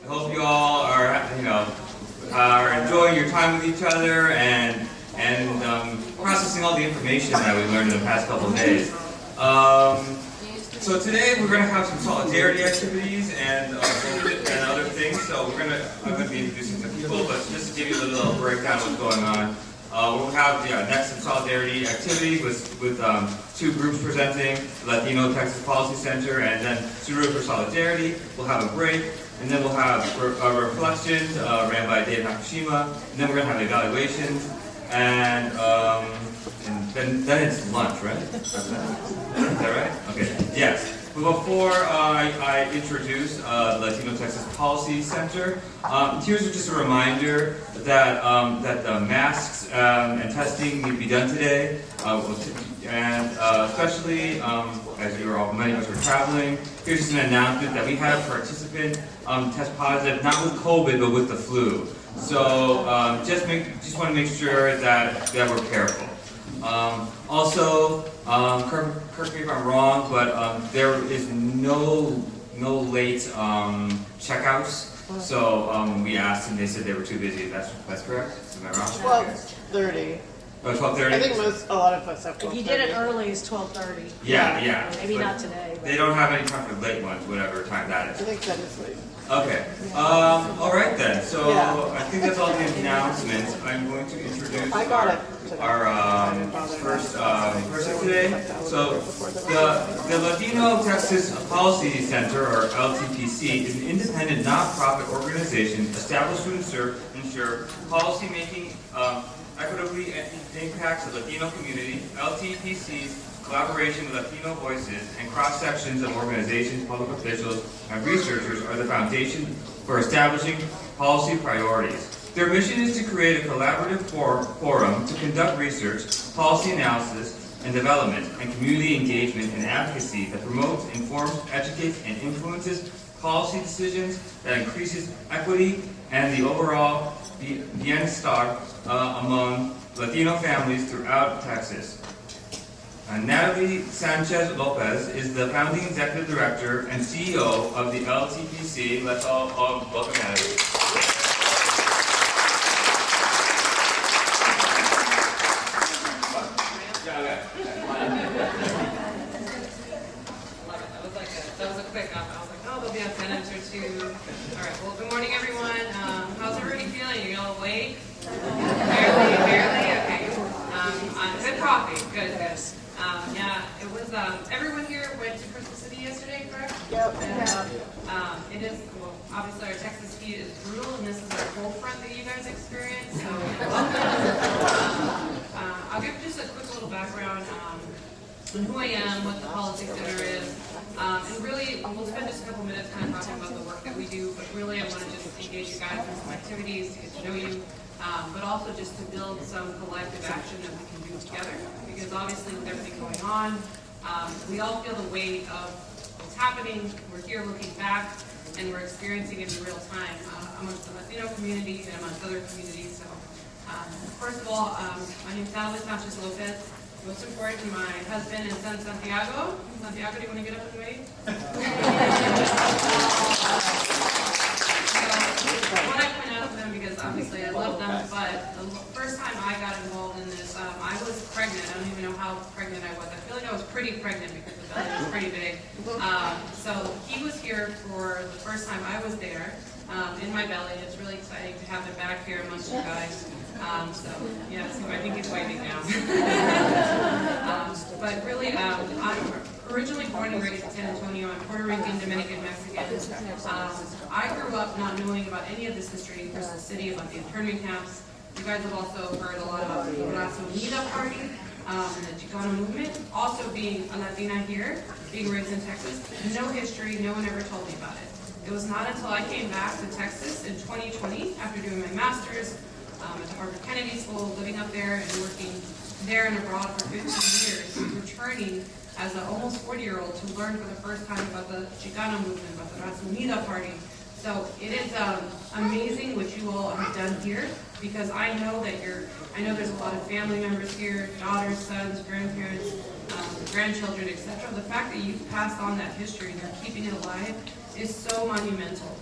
hope you all are enjoying your time with each other and processing all the information that we learned in the past couple of days. So today we're going to have some solidarity activities and other things. So I'm going to be introducing some people, but just to give you a little breakdown of what's going on. We'll have next some solidarity activities with two groups presenting, Latino Texas Policy Center and then Suru for Solidarity. We'll have a break, and then we'll have reflections ran by Dave Nakashima, and then we're going to have evaluations, and then it's lunch, right? Is that right? Okay. Yes. But before I introduce the Latino Texas Policy Center, here's just a reminder that the masks and testing need to be done today, and especially as many of us are traveling. Here's just an announcement that we had a participant test positive, not with COVID, but with the flu. So just want to make sure that we're careful. Also, correct me if I'm wrong, but there is no late checkouts. So we asked, and they said they were too busy. That's correct. Am I wrong? 12:30. Oh, 12:30. I think a lot of us have 12:30. If you did it early, it's 12:30. Yeah. Maybe but not today. But. They don't have any time for late ones, whatever time that I is. think that is late. Okay. All right then. So I think that's all the announcements. I'm going to introduce our first person today. So the Latino Texas Policy Center, or LTPC, is an independent nonprofit organization established to ensure policymaking equitably impacts the Latino community. LTPC's collaboration with Latino voices and cross-sections of organizations, public officials, and researchers are the foundation for establishing policy priorities. Their mission is to create a collaborative forum to conduct research, policy analysis, and development, and community engagement and advocacy that promotes, informs, educates, and influences policy decisions that increases equity and the overall bienestar among Latino families throughout Texas. Natalie Sanchez Lopez is the founding executive director and CEO of the LTPC. Let's all welcome Natalie. That was a quick up. I was like, oh, they'll be on 10 minutes or two. All right, well, good morning, everyone. How's everybody feeling? You all awake? Barely? Okay. Good coffee. Good. Yeah, it was, everyone here went to Crystal City yesterday, correct? Yep. And, it is, well, obviously our Texas heat is brutal, and this is our cold front that you guys experience, so welcome. I'll give just a quick little background on who I am, what the Policy Center is, and really, we'll spend just a couple minutes kind of talking about the work that we do, but really I want to just engage you guys in some activities to get to know you, but also just to build some collective action that we can do together, because obviously with everything going on, we all feel the weight of what's happening. We're here looking back, and we're experiencing it in real time amongst the Latino community and amongst other communities. So, first of all, my name is Natalie Sanchez Lopez. Most important, my husband and son, Santiago. Santiago, do you want to get up and wave? So, I want to point out to them because obviously I love them, but the first time I got involved in this, I was pregnant. I don't even know how pregnant I was. I feel like I was pretty pregnant because the belly was pretty big. So he was here for the first time I was there in my belly. It's really exciting to have him back here amongst you guys. So I think he's waving now. But really, I'm originally born and raised in San Antonio. I'm Puerto Rican, Dominican, Mexican. I grew up not knowing about any of this history in Crystal City, about the internment camps. You guys have also heard a lot about the Raza Unida Party, and the Chicano movement. Also being a Latina here, being raised in Texas, no history, no one ever told me about it. It was not until I came back to Texas in 2020, after doing my master's at the Harvard Kennedy School, living up there and working there and abroad for 15 years, returning as an almost 40-year-old to learn for the first time about the Chicano movement, about the Raza Unida Party. So it is amazing what you all have done here, because I know there's a lot of family members here, daughters, sons, grandparents, grandchildren, etc. The fact that you've passed on that history and you're keeping it alive is so monumental.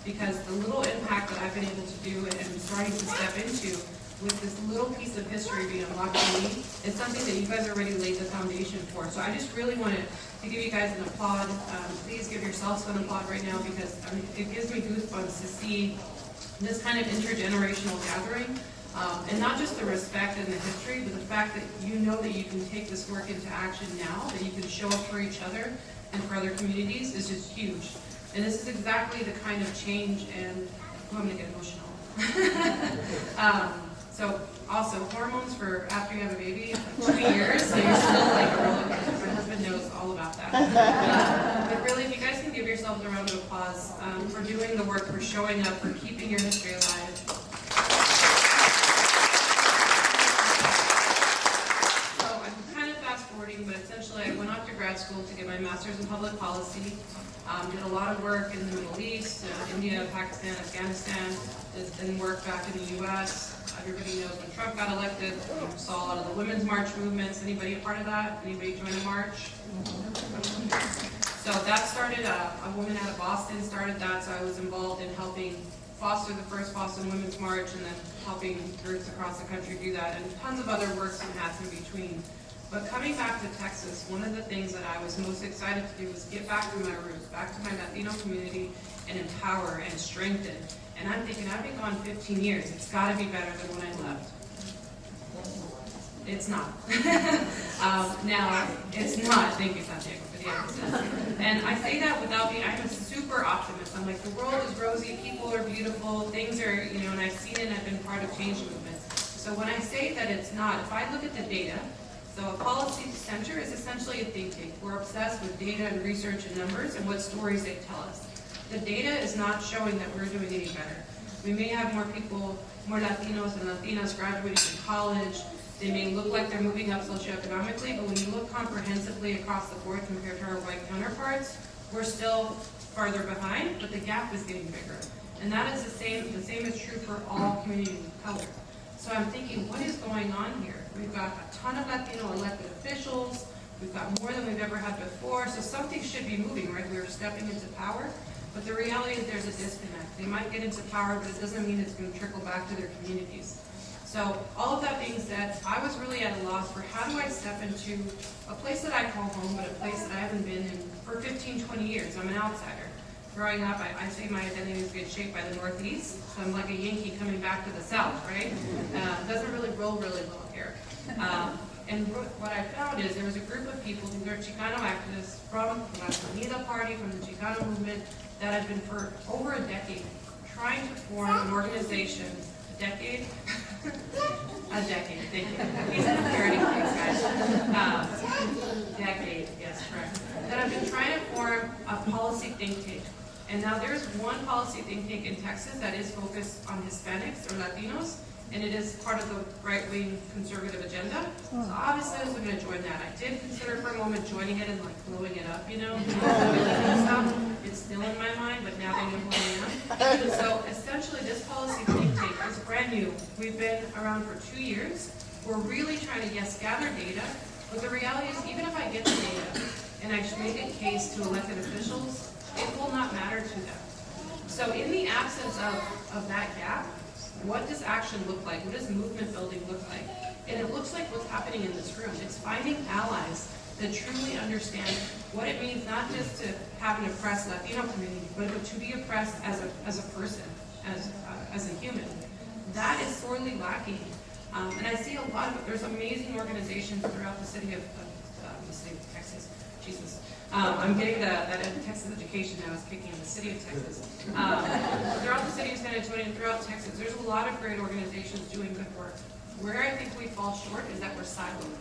because the little impact that I've been able to do and starting to step into with this little piece of history being unlocked for me is something that you guys already laid the foundation for. So I just really wanted to give you guys an applaud. Please give yourselves an applaud right now, because it gives me goosebumps to see this kind of intergenerational gathering. And not just the respect and the history, but the fact that you know that you can take this work into action now, that you can show up for each other and for other communities is just huge. And this is exactly the kind of change, and I'm going to get emotional. So also, hormones for after you have a baby, 2 years, so you're still like a roller coaster. My husband knows all about that. But really, if you guys can give yourselves a round of applause for doing the work, for showing up, for keeping your history alive. But essentially I went off to grad school to get my master's in public policy, did a lot of work in the Middle East, India, Pakistan, Afghanistan, then work back in the US. Everybody knows when Trump got elected, saw a lot of the women's march movements. Anybody a part of that? Anybody join a march? So that started, a woman out of Boston started that, so I was involved in helping foster the first Boston Women's March, and then helping groups across the country do that, and tons of other works and hats in between. But coming back to Texas, one of the things that I was most excited to do was get back to my roots, back to my Latino community, and empower and strengthen. And I'm thinking, I've been gone 15 years. It's got to be better than when I left. It's not. Now, it's not. Thank you, Santiago, for the emphasis. And I say that without being, I'm a super optimist. I'm like, the world is rosy, people are beautiful, things are, and I've seen it and I've been part of change movements. So when I say that it's not, if I look at the data, so a policy center is essentially a think tank. We're obsessed with data and research and numbers and what stories they tell us. The data is not showing that we're doing any better. We may have more people, more Latinos and Latinas graduating from college. They may look like they're moving up socioeconomically, but when you look comprehensively across the board compared to our white counterparts, we're still farther behind, but the gap is getting bigger. And that is the same is true for all communities of color. So I'm thinking, what is going on here? We've got a ton of Latino elected officials. We've got more than we've ever had before. So something should be moving, right? We're stepping into power. But the reality is there's a disconnect. They might get into power, but it doesn't mean it's going to trickle back to their communities. So all of that being said, I was really at a loss for how do I step into a place that I call home, but a place that I haven't been in for 15, 20 years. I'm an outsider. Growing up, I say my identity is get shaped by the Northeast, so I'm like a Yankee coming back to the South, right? Doesn't really roll really well here. And what I found is there was a group of people who are Chicano activists from the La Unida Party, from the Chicano movement, that had been for over a decade trying to form an organization. A decade? A decade, thank you. He's in a parody case, guys. Decade, yes, correct. That have been trying to form a policy think tank. And now there's one policy think tank in Texas that is focused on Hispanics or Latinos, and it is part of the right-wing conservative agenda. So obviously I wasn't going to join that. I did consider for a moment joining it and like blowing it up, stuff. It's still in my mind, but now they know who I am. So essentially this policy think tank is brand new. We've been around for 2 years. We're really trying to, yes, gather data, but the reality is even if I get the data and I should make a case to elected officials, it will not matter to them. So in the absence of that gap, what does action look like? What does movement building look like? And it looks like what's happening in this room. It's finding allies that truly understand what it means not just to have an oppressed Latino community, but to be oppressed as a person, as a human. That is sorely lacking. And I see a lot of, there's amazing organizations throughout the city of Texas. Jesus. I'm getting that Texas education now is kicking in the city of Texas. Throughout the city of San Antonio and throughout Texas, there's a lot of great organizations doing good work. Where I think we fall short is that we're siloed.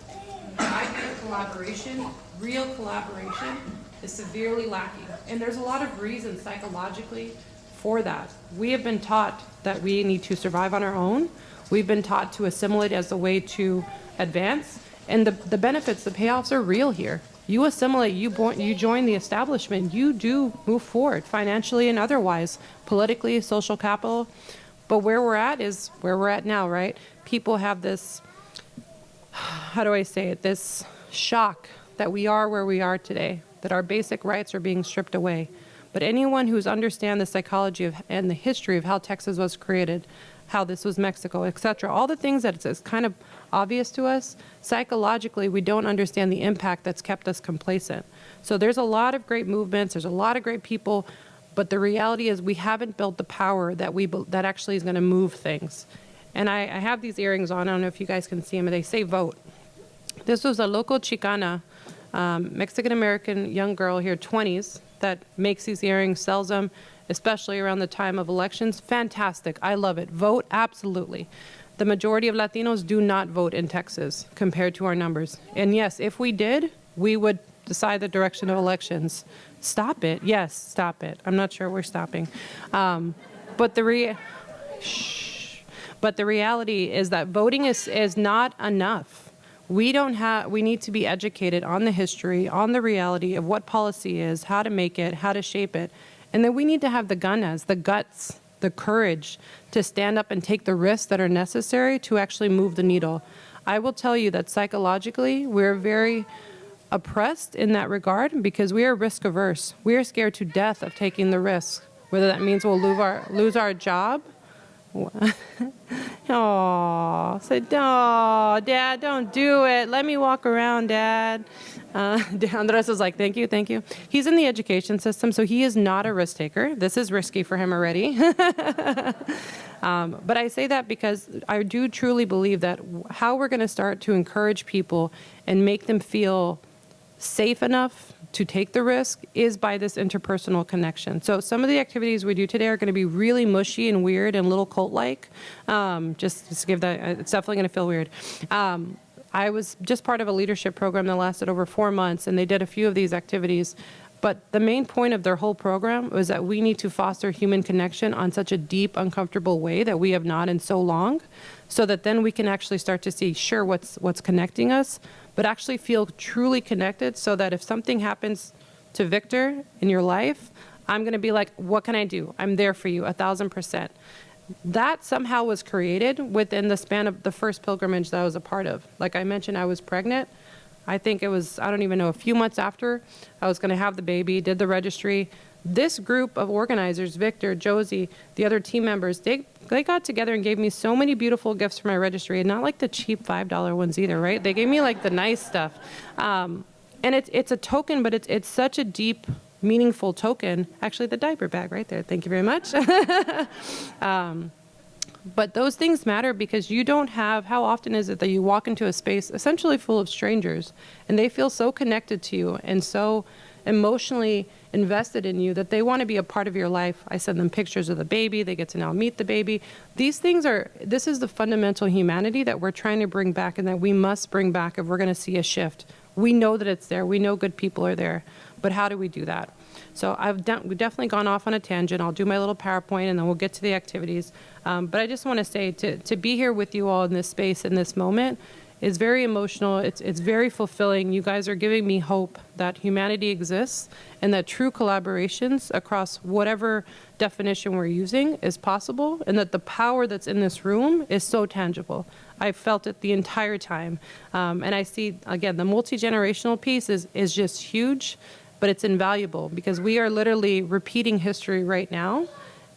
The idea of collaboration, real collaboration, is severely lacking. And there's a lot of reasons psychologically for that. We have been taught that we need to survive on our own. We've been taught to assimilate as a way to advance. And the benefits, the payoffs are real here. You assimilate, you join the establishment, you do move forward financially and otherwise, politically, social capital. But where we're at is where we're at now, right? People have this, how do I say it, this shock that we are where we are today, that our basic rights are being stripped away. But anyone who's understand the psychology of and the history of how Texas was created, how this was Mexico, etc., all the things that it's kind of obvious to us, psychologically we don't understand the impact that's kept us complacent. So there's a lot of great movements, there's a lot of great people, but the reality is we haven't built the power that actually is going to move things. And I have these earrings on, I don't know if you guys can see them, and they say vote. This was a local Chicana, Mexican-American young girl here, 20s, that makes these earrings, sells them, especially around the time of elections. Fantastic. I love it. Vote, absolutely. The majority of Latinos do not vote in Texas compared to our numbers. And yes, if we did, we would decide the direction of elections. Stop it. Yes, stop it. I'm not sure we're stopping. But the reality is that voting is not enough. We need to be educated on the history, on the reality of what policy is, how to make it, how to shape it. And then we need to have the ganas, the guts, the courage to stand up and take the risks that are necessary to actually move the needle. I will tell you that psychologically, we're very oppressed in that regard because we are risk averse. We are scared to death of taking the risk, whether that means we'll lose our job. Oh, said, no, Dad, don't do it. Let me walk around, Dad. Andres was like, thank you, thank you. He's in the education system, so he is not a risk taker. This is risky for him already. But I say that because I do truly believe that how we're going to start to encourage people and make them feel safe enough to take the risk is by this interpersonal connection. So some of the activities we do today are going to be really mushy and weird and little cult-like. Just to give that, it's definitely going to feel weird. I was just part of a leadership program that lasted over 4 months, and they did a few of these activities. But the main point of their whole program was that we need to foster human connection on such a deep, uncomfortable way that we have not in so long, so that then we can actually start to see, sure, what's connecting us, but actually feel truly connected so that if something happens to Victor in your life, I'm going to be like, what can I do? I'm there for you, 1,000%. That somehow was created within the span of the first pilgrimage that I was a part of. Like I mentioned, I was pregnant. I think it was, I don't even know, a few months after I was going to have the baby, did the registry. This group of organizers, Victor, Josie, the other team members, they got together and gave me so many beautiful gifts for my registry, and not like the cheap $5 ones either, right? They gave me like the nice stuff. And it's a token, but it's such a deep, meaningful token. Actually, the diaper bag right there. Thank you very much. But those things matter because you don't have, how often is it that you walk into a space essentially full of strangers and they feel so connected to you and so emotionally invested in you that they want to be a part of your life. I send them pictures of the baby. They get to now meet the baby. These things this is the fundamental humanity that we're trying to bring back and that we must bring back if we're going to see a shift. We know that it's there. We know good people are there. But how do we do that? So we've definitely gone off on a tangent. I'll do my little PowerPoint and then we'll get to the activities. But I just want to say to be here with you all in this space, in this moment, is very emotional. It's very fulfilling. You guys are giving me hope that humanity exists and that true collaborations across whatever definition we're using is possible, and that the power that's in this room is so tangible. I've felt it the entire time. And I see, again, the multi-generational piece is just huge, but it's invaluable because we are literally repeating history right now.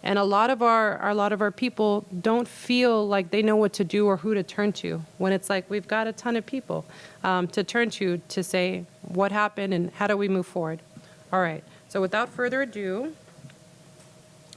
And a lot of our people don't feel like they know what to do or who to turn to when it's like we've got a ton of people to turn to say what happened and how do we move forward. All right. So without further ado,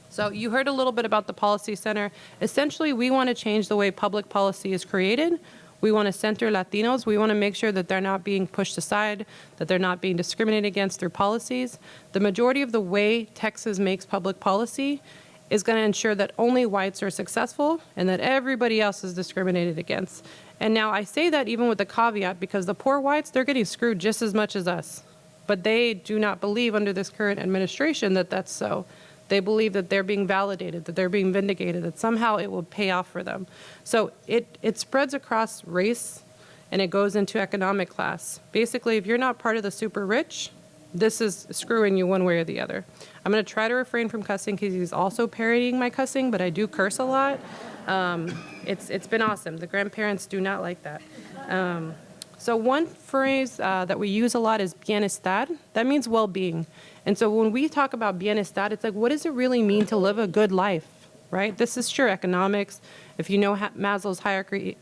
so you heard a little bit about the Policy Center. Essentially, we want to change the way public policy is created. We want to center Latinos. We want to make sure that they're not being pushed aside, that they're not being discriminated against through policies. The majority of the way Texas makes public policy is going to ensure that only whites are successful and that everybody else is discriminated against. And now I say that even with the caveat because the poor whites, they're getting screwed just as much as us. But they do not believe under this current administration that that's so. They believe that they're being validated, that they're being vindicated, that somehow it will pay off for them. So it spreads across race and it goes into economic class. Basically, if you're not part of the super rich, this is screwing you one way or the other. I'm going to try to refrain from cussing because he's also parodying my cussing, but I do curse a lot. It's been awesome. The grandparents do not like that. So one phrase that we use a lot is bienestar. That means well-being. And so when we talk about bienestar, it's like, what does it really mean to live a good life, right? This is true economics. If you know Maslow's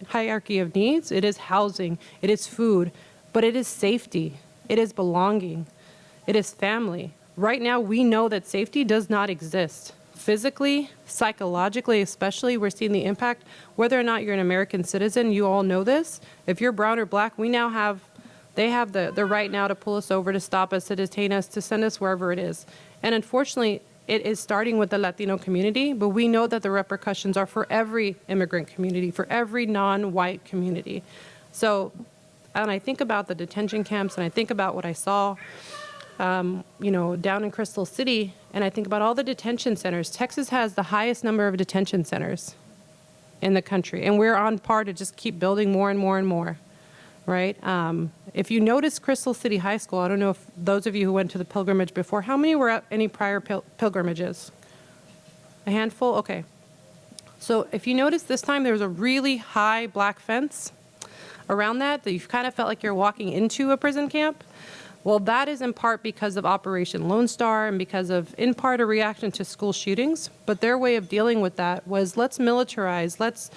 hierarchy of needs, it is housing, it is food, but it is safety, it is belonging, it is family. Right now, we know that safety does not exist. Physically, psychologically, especially, we're seeing the impact. Whether or not you're an American citizen, you all know this. If you're brown or black, they have the right now to pull us over, to stop us, to detain us, to send us wherever it is. And unfortunately, it is starting with the Latino community, but we know that the repercussions are for every immigrant community, for every non-white community. So, and I think about the detention camps, and I think about what I saw down in Crystal City, and I think about all the detention centers. Texas has the highest number of detention centers in the country, and we're on par to just keep building more and more and more, right? If you notice Crystal City High School, I don't know if those of you who went to the pilgrimage before, how many were at any prior pilgrimages? A handful? Okay. So if you notice this time, there was a really high black fence around that you kind of felt like you're walking into a prison camp. Well, that is in part because of Operation Lone Star and because of, in part, a reaction to school shootings. But their way of dealing with that was, let's militarize, let's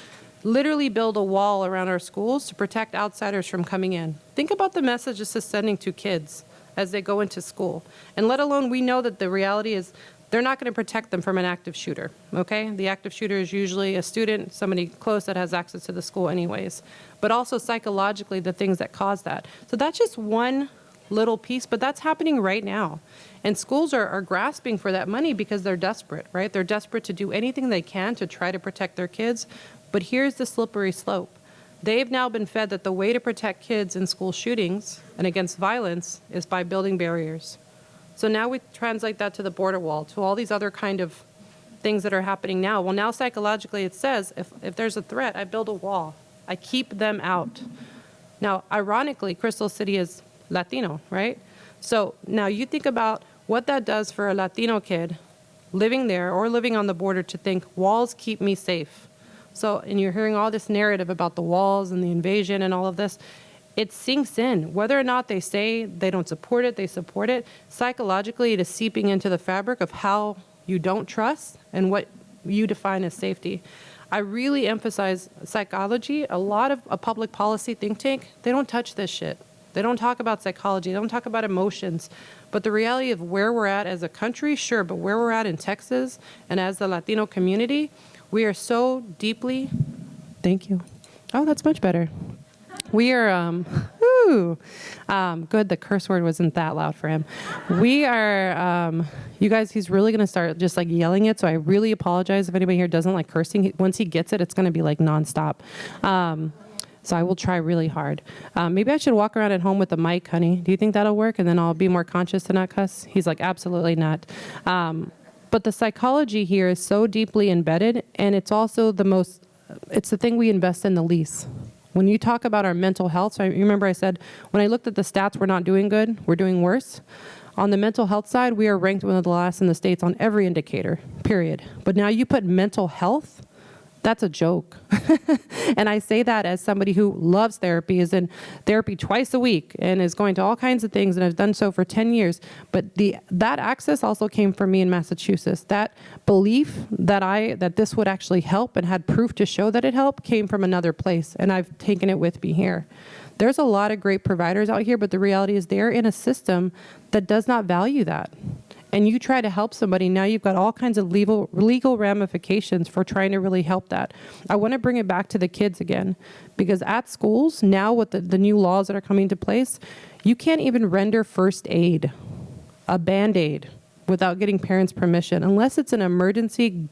literally build a wall around our schools to protect outsiders from coming in. Think about the message this is sending to kids as they go into school. And let alone, we know that the reality is they're not going to protect them from an active shooter, okay? The active shooter is usually a student, somebody close that has access to the school anyways. But also psychologically, the things that cause that. So that's just one little piece, but that's happening right now. And schools are grasping for that money because they're desperate, right? They're desperate to do anything they can to try to protect their kids. But here's the slippery slope. They've now been fed that the way to protect kids in school shootings and against violence is by building barriers. So now we translate that to the border wall, to all these other kind of things that are happening now. Well, now psychologically it says, if there's a threat, I build a wall. I keep them out. Now, ironically, Crystal City is Latino, right? So now you think about what that does for a Latino kid living there or living on the border to think walls keep me safe. So, and you're hearing all this narrative about the walls and the invasion and all of this. It sinks in. Whether or not they say they don't support it, they support it. Psychologically, it is seeping into the fabric of how you don't trust and what you define as safety. I really emphasize psychology. A lot of a public policy think tank, they don't touch this shit. They don't talk about psychology. They don't talk about emotions. But the reality of where we're at as a country, sure, but where we're at in Texas and as the Latino community, we are so deeply, thank you. Oh, that's much better. We are, good, the curse word wasn't that loud for him. We are, you guys, he's really going to start just like yelling it, so I really apologize if anybody here doesn't like cursing. Once he gets it, it's going to be like nonstop. So I will try really hard. Maybe I should walk around at home with a mic, honey. Do you think that'll work? And then I'll be more conscious to not cuss? He's like, absolutely not. But the psychology here is so deeply embedded, and it's also it's the thing we invest in the least. When you talk about our mental health, so you remember I said, when I looked at the stats, we're not doing good, we're doing worse. On the mental health side, we are ranked one of the last in the states on every indicator, period. But now you put mental health, that's a joke. And I say that as somebody who loves therapy, is in therapy twice a week, and is going to all kinds of things, and I've done so for 10 years. But that access also came from me in Massachusetts. That belief that this would actually help and had proof to show that it helped came from another place, and I've taken it with me here. There's a lot of great providers out here, but the reality is they're in a system that does not value that. And you try to help somebody, now you've got all kinds of legal ramifications for trying to really help that. I want to bring it back to the kids again, because at schools, now with the new laws that are coming into place, you can't even render first aid, a Band-Aid, without getting parents' permission. Unless it's an emergency,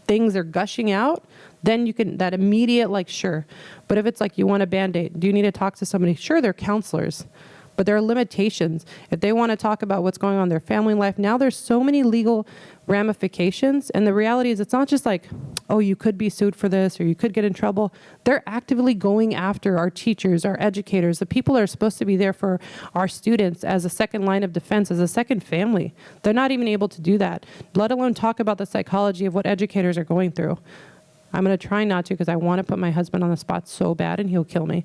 things are gushing out, then you can, that immediate, like, sure. But if it's like you want a Band-Aid, do you need to talk to somebody? Sure, they're counselors. But there are limitations. If they want to talk about what's going on in their family life, now there's so many legal ramifications. And the reality is it's not just like, oh, you could be sued for this or you could get in trouble. They're actively going after our teachers, our educators, the people that are supposed to be there for our students as a second line of defense, as a second family. They're not even able to do that, let alone talk about the psychology of what educators are going through. I'm going to try not to, because I want to put my husband on the spot so bad and he'll kill me.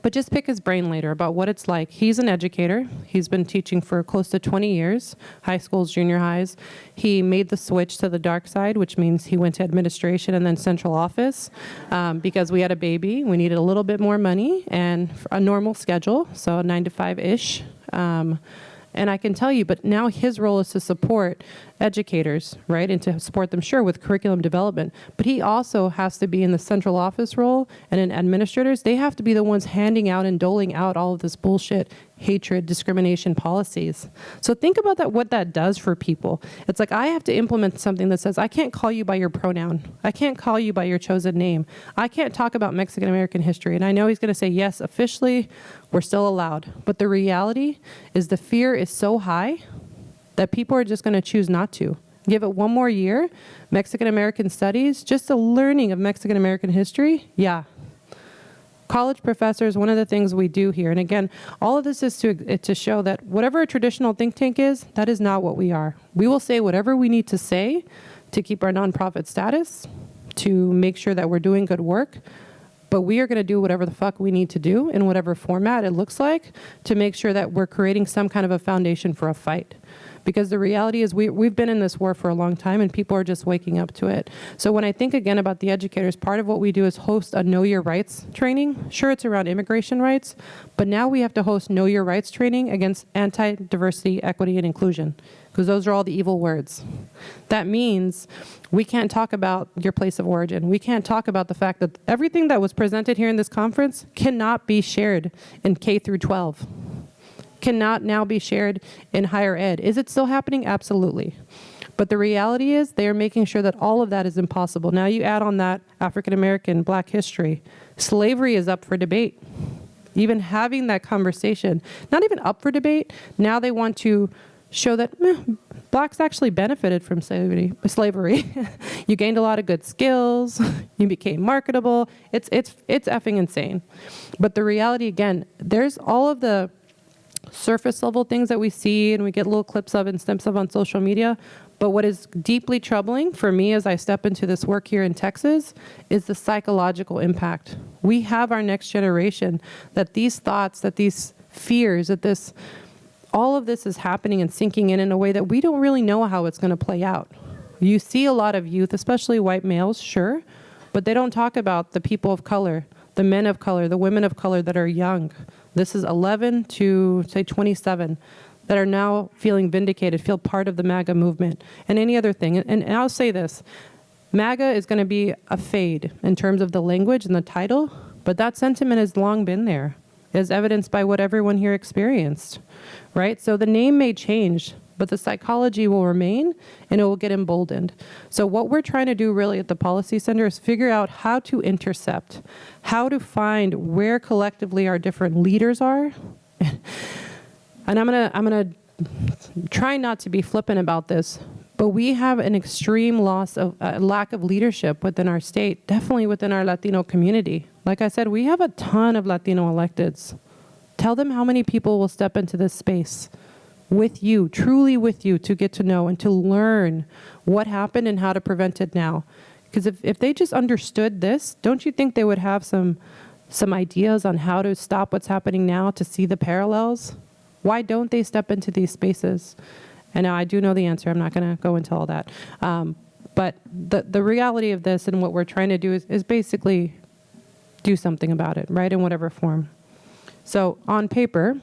But just pick his brain later about what it's like. He's an educator. He's been teaching for close to 20 years, high schools, junior highs. He made the switch to the dark side, which means he went to administration and then central office because we had a baby. We needed a little bit more money and a normal schedule, so 9 to 5-ish. And I can tell you, but now his role is to support educators, right? And to support them, sure, with curriculum development. But he also has to be in the central office role, and in administrators, they have to be the ones handing out and doling out all of this bullshit, hatred, discrimination policies. So think about that, what that does for people. It's like I have to implement something that says, I can't call you by your pronoun. I can't call you by your chosen name. I can't talk about Mexican American history. And I know he's going to say, yes, officially, we're still allowed. But the reality is the fear is so high that people are just going to choose not to. Give it one more year, Mexican American studies, just the learning of Mexican American history, yeah. College professors, one of the things we do here, and again, all of this is to show that whatever a traditional think tank is, that is not what we are. We will say whatever we need to say to keep our nonprofit status, to make sure that we're doing good work, but we are going to do whatever the fuck we need to do in whatever format it looks like to make sure that we're creating some kind of a foundation for a fight. Because the reality is we've been in this war for a long time and people are just waking up to it. So when I think again about the educators, part of what we do is host a Know Your Rights training. Sure, it's around immigration rights, but now we have to host Know Your Rights training against anti-diversity, equity, and inclusion, because those are all the evil words. That means we can't talk about your place of origin. We can't talk about the fact that everything that was presented here in this conference cannot be shared in K through 12. Cannot now be shared in higher ed. Is it still happening? Absolutely. But the reality is they are making sure that all of that is impossible. Now you add on that African American, Black history. Slavery is up for debate. Even having that conversation, not even up for debate, now they want to show that Blacks actually benefited from slavery. You gained a lot of good skills. You became marketable. It's effing insane. But the reality, again, there's all of the surface level things that we see and we get little clips of and snips of on social media. But what is deeply troubling for me as I step into this work here in Texas is the psychological impact. We have our next generation that these thoughts, that these fears, that this, all of this is happening and sinking in a way that we don't really know how it's going to play out. You see a lot of youth, especially white males, sure, but they don't talk about the people of color, the men of color, the women of color that are young. This is 11 to, say, 27 that are now feeling vindicated, feel part of the MAGA movement, and any other thing. And I'll say this, MAGA is going to be a fade in terms of the language and the title, but that sentiment has long been there, as evidenced by what everyone here experienced, right? So the name may change, but the psychology will remain and it will get emboldened. So what we're trying to do really at the Policy Center is figure out how to intercept, how to find where collectively our different leaders are. And I'm gonna try not to be flippant about this, but we have an extreme lack of leadership within our state, definitely within our Latino community. Like I said, we have a ton of Latino electeds. Tell them how many people will step into this space with you, truly with you, to get to know and to learn what happened and how to prevent it now. Because if they just understood this, don't you think they would have some ideas on how to stop what's happening now, to see the parallels? Why don't they step into these spaces? And now I do know the answer. I'm not going to go into all that. But the reality of this and what we're trying to do is basically do something about it, right, in whatever form. So on paper,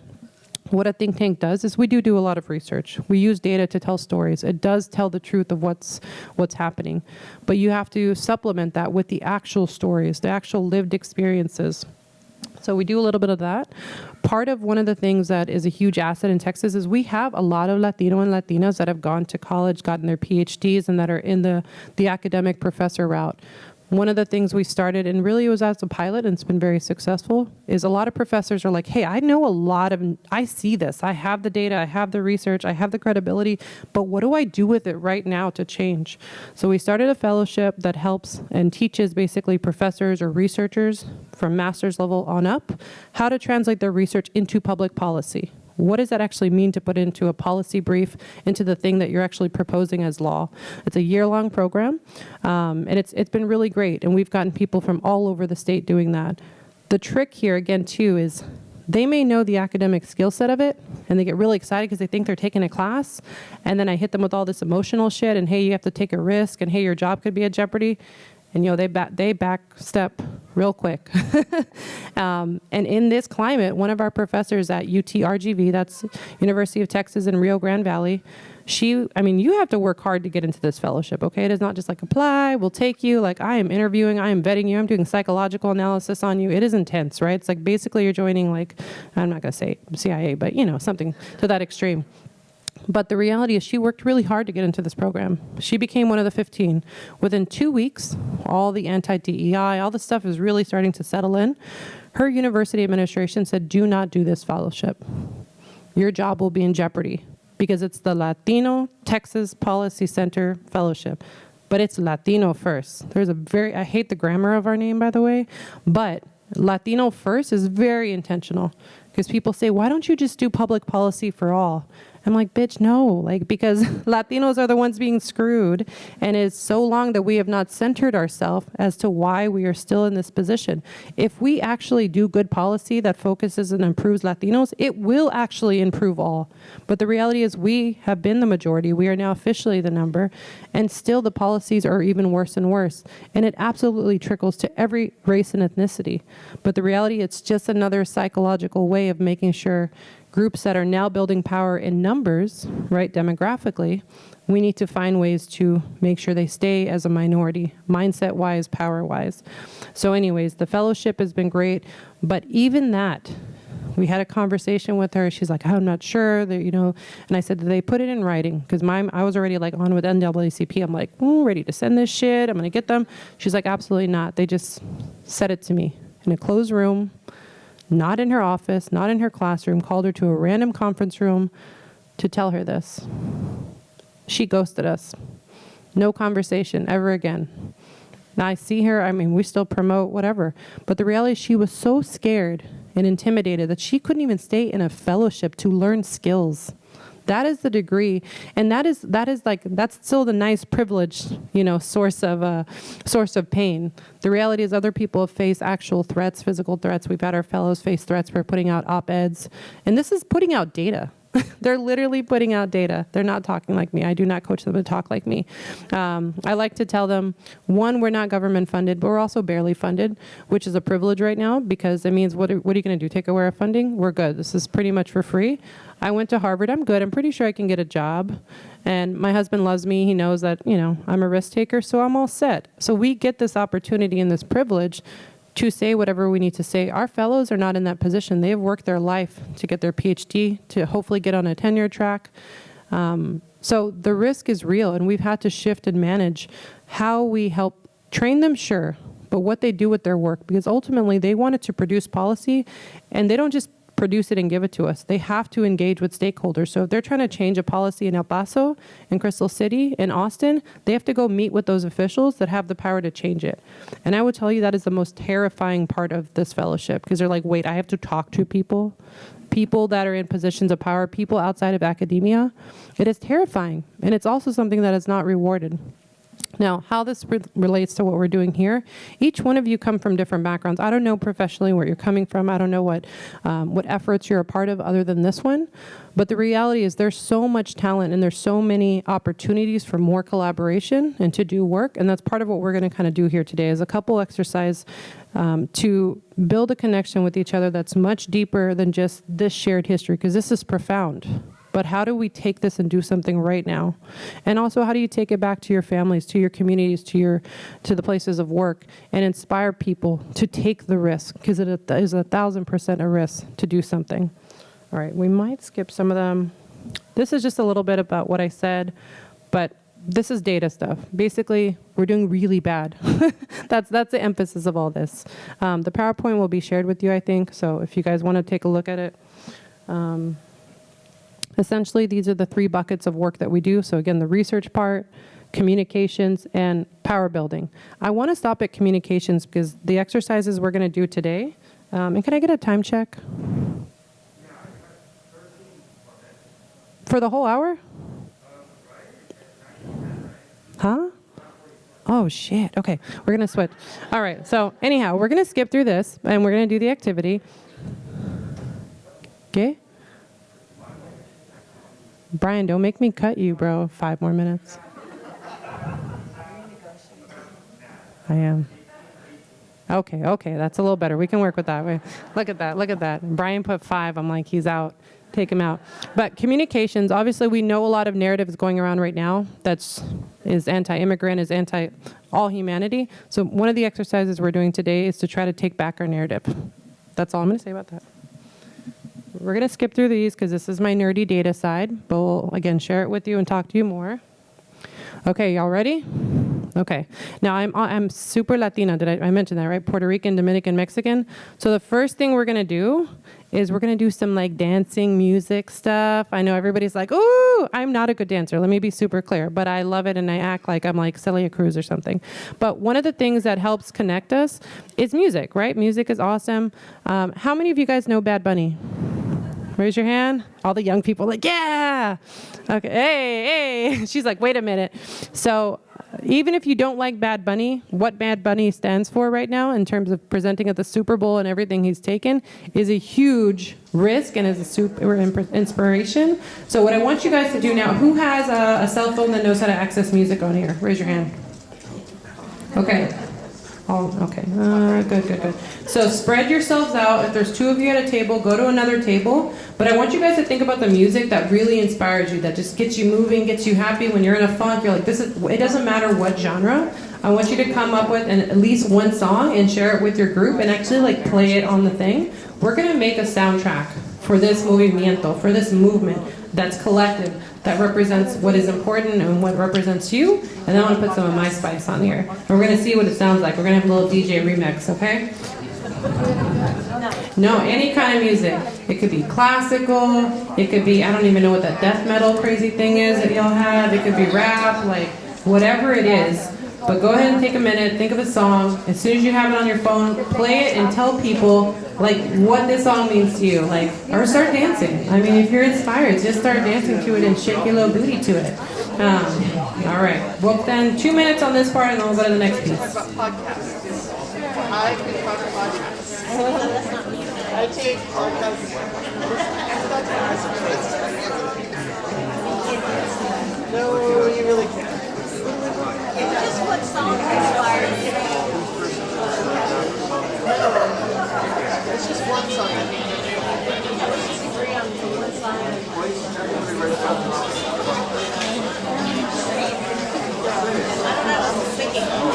what a think tank does is we do a lot of research. We use data to tell stories. It does tell the truth of what's happening. But you have to supplement that with the actual stories, the actual lived experiences. So we do a little bit of that. Part of one of the things that is a huge asset in Texas is we have a lot of Latino and Latinas that have gone to college, gotten their PhDs, and that are in the academic professor route. One of the things we started, and really it was as a pilot, and it's been very successful, is a lot of professors are like, hey, I see this. I have the data, I have the research, I have the credibility, but what do I do with it right now to change? So we started a fellowship that helps and teaches basically professors or researchers from master's level on up how to translate their research into public policy. What does that actually mean to put into a policy brief, into the thing that you're actually proposing as law? It's a year-long program, and it's been really great. And we've gotten people from all over the state doing that. the trick here, again, too, is they may know the academic skill set of it, and they get really excited because they think they're taking a class, and then I hit them with all this emotional shit, and hey, you have to take a risk, and hey, your job could be at jeopardy, and they back step real quick. And in this climate, one of our professors at UT-RGV, that's University of Texas in Rio Grande Valley, you have to work hard to get into this fellowship, okay? It is not just like apply, we'll take you. Like, I am interviewing, I am vetting you, I'm doing psychological analysis on you. It is intense, right? It's like basically you're joining, like, I'm not gonna say CIA, but something to that extreme. But the reality is she worked really hard to get into this program. She became one of the 15. Within 2 weeks, all the anti-DEI, all the stuff is really starting to settle in. Her university administration said, do not do this fellowship. Your job will be in jeopardy because it's the Latino Texas Policy Center Fellowship. But it's Latino first. I hate the grammar of our name, by the way, but Latino first is very intentional because people say, why don't you just do public policy for all? I'm like, bitch, no, because Latinos are the ones being screwed, and it's so long that we have not centered ourselves as to why we are still in this position. If we actually do good policy that focuses and improves Latinos, it will actually improve all. But the reality is we have been the majority. We are now officially the number, and still the policies are even worse and worse. And it absolutely trickles to every race and ethnicity. But the reality, it's just another psychological way of making sure groups that are now building power in numbers, right, demographically, we need to find ways to make sure they stay as a minority, mindset-wise, power-wise. So anyways, the fellowship has been great, but even that, we had a conversation with her. She's like, I'm not sure, that, and I said, did they put it in writing? Because I was already on with NAACP. I'm like, ready to send this shit. I'm going to get them. She's like, absolutely not. They just said it to me in a closed room, not in her office, not in her classroom, called her to a random conference room to tell her this. She ghosted us. No conversation ever again. Now I see her, we still promote whatever. But the reality is she was so scared and intimidated that she couldn't even stay in a fellowship to learn skills. That is the degree, and that's still the nice privilege, source of pain. The reality is other people have faced actual threats, physical threats. We've had our fellows face threats for putting out op-eds, and this is putting out data. They're literally putting out data. They're not talking like me. I do not coach them to talk like me. I like to tell them, one, we're not government funded, but we're also barely funded, which is a privilege right now because it means what are you going to do? Take away our funding? We're good. This is pretty much for free. I went to Harvard. I'm good. I'm pretty sure I can get a job. And my husband loves me. He knows that, I'm a risk taker, so I'm all set. So we get this opportunity and this privilege to say whatever we need to say. Our fellows are not in that position. They've worked their life to get their PhD, to hopefully get on a tenure track. So the risk is real, and we've had to shift and manage how we help train them, sure, but what they do with their work, because ultimately they wanted to produce policy, and they don't just produce it and give it to us. They have to engage with stakeholders. So if they're trying to change a policy in El Paso, in Crystal City, in Austin, they have to go meet with those officials that have the power to change it. And I would tell you that is the most terrifying part of this fellowship, because they're like, wait, I have to talk to people that are in positions of power, people outside of academia. It is terrifying. And it's also something that is not rewarded. Now, how this relates to what we're doing here, each one of you come from different backgrounds. I don't know professionally where you're coming from. I don't know what efforts you're a part of other than this one. But the reality is there's so much talent and there's so many opportunities for more collaboration and to do work. And that's part of what we're going to kind of do here today is a couple exercise to build a connection with each other that's much deeper than just this shared history, because this is profound. But how do we take this and do something right now? And also, how do you take it back to your families, to your communities, to the places of work, and inspire people to take the risk? Because it is 1,000% a risk to do something. All right, we might skip some of them. This is just a little bit about what I said, but this is data stuff. Basically, we're doing really bad. That's the emphasis of all this. The PowerPoint will be shared with you, I think, so if you guys want to take a look at it. Essentially, these are the 3 buckets of work that we do. So again, the research part, communications, and power building. I want to stop at communications because the exercises we're going to do today, and can I get a time check? For the whole hour? Huh? Oh, shit. Okay, we're going to switch. All right, so anyhow, we're going to skip through this, and we're going to do the activity. Okay? Brian, don't make me cut you, bro. 5 more minutes. I am. Okay, that's a little better. We can work with that. Wait, look at that. Brian put 5. I'm like, he's out. Take him out. But communications, obviously we know a lot of narratives going around right now is anti-immigrant, is anti-all humanity. So one of the exercises we're doing today is to try to take back our narrative. That's all I'm going to say about that. We're going to skip through these because this is my nerdy data side, but we'll, again, share it with you and talk to you more. Okay, y'all ready? Okay. Now, I'm super Latina. Did I mention that, right? Puerto Rican, Dominican, Mexican. So the first thing we're going to do is we're going to do some like dancing music stuff. I know everybody's like, ooh, I'm not a good dancer. Let me be super clear. But I love it and I act like I'm like Celia Cruz or something. But one of the things that helps connect us is music, right? Music is awesome. How many of you guys know Bad Bunny? Raise your hand. All the young people like, yeah. Okay, hey. She's like, wait a minute. So even if you don't like Bad Bunny, what Bad Bunny stands for right now in terms of presenting at the Super Bowl and everything he's taken is a huge risk and is a super inspiration. So what I want you guys to do now, who has a cell phone that knows how to access music on here? Raise your hand. Okay. Oh, okay. Good. So spread yourselves out. If there's 2 of you at a table, go to another table. But I want you guys to think about the music that really inspires you, that just gets you moving, gets you happy. When you're in a funk, you're like, it doesn't matter what genre. I want you to come up with at least one song and share it with your group and actually like play it on the thing. We're going to make a soundtrack for this movimiento, for this movement that's collective, that represents what is important and what represents you. And then I want to put some of my spice on here. And we're going to see what it sounds like. We're going to have a little DJ remix, okay? No, any kind of music. It could be classical. It could be, I don't even know what that death metal crazy thing is that y'all have. It could be rap, like whatever it is. But go ahead and take a minute, think of a song. As soon as you have it on your phone, play it and tell people like what this song means to you, like, or start dancing. I mean, if you're inspired, just start dancing to it and shake your little booty to it. All right. Well, then 2 minutes on this part, and then we'll go to the next piece. About podcasts. I can talk podcasts. I take podcasts. No, you really can't. Just what song inspired you? It's just one song. Let's just agree on one song. I don't know, I was thinking. Hello.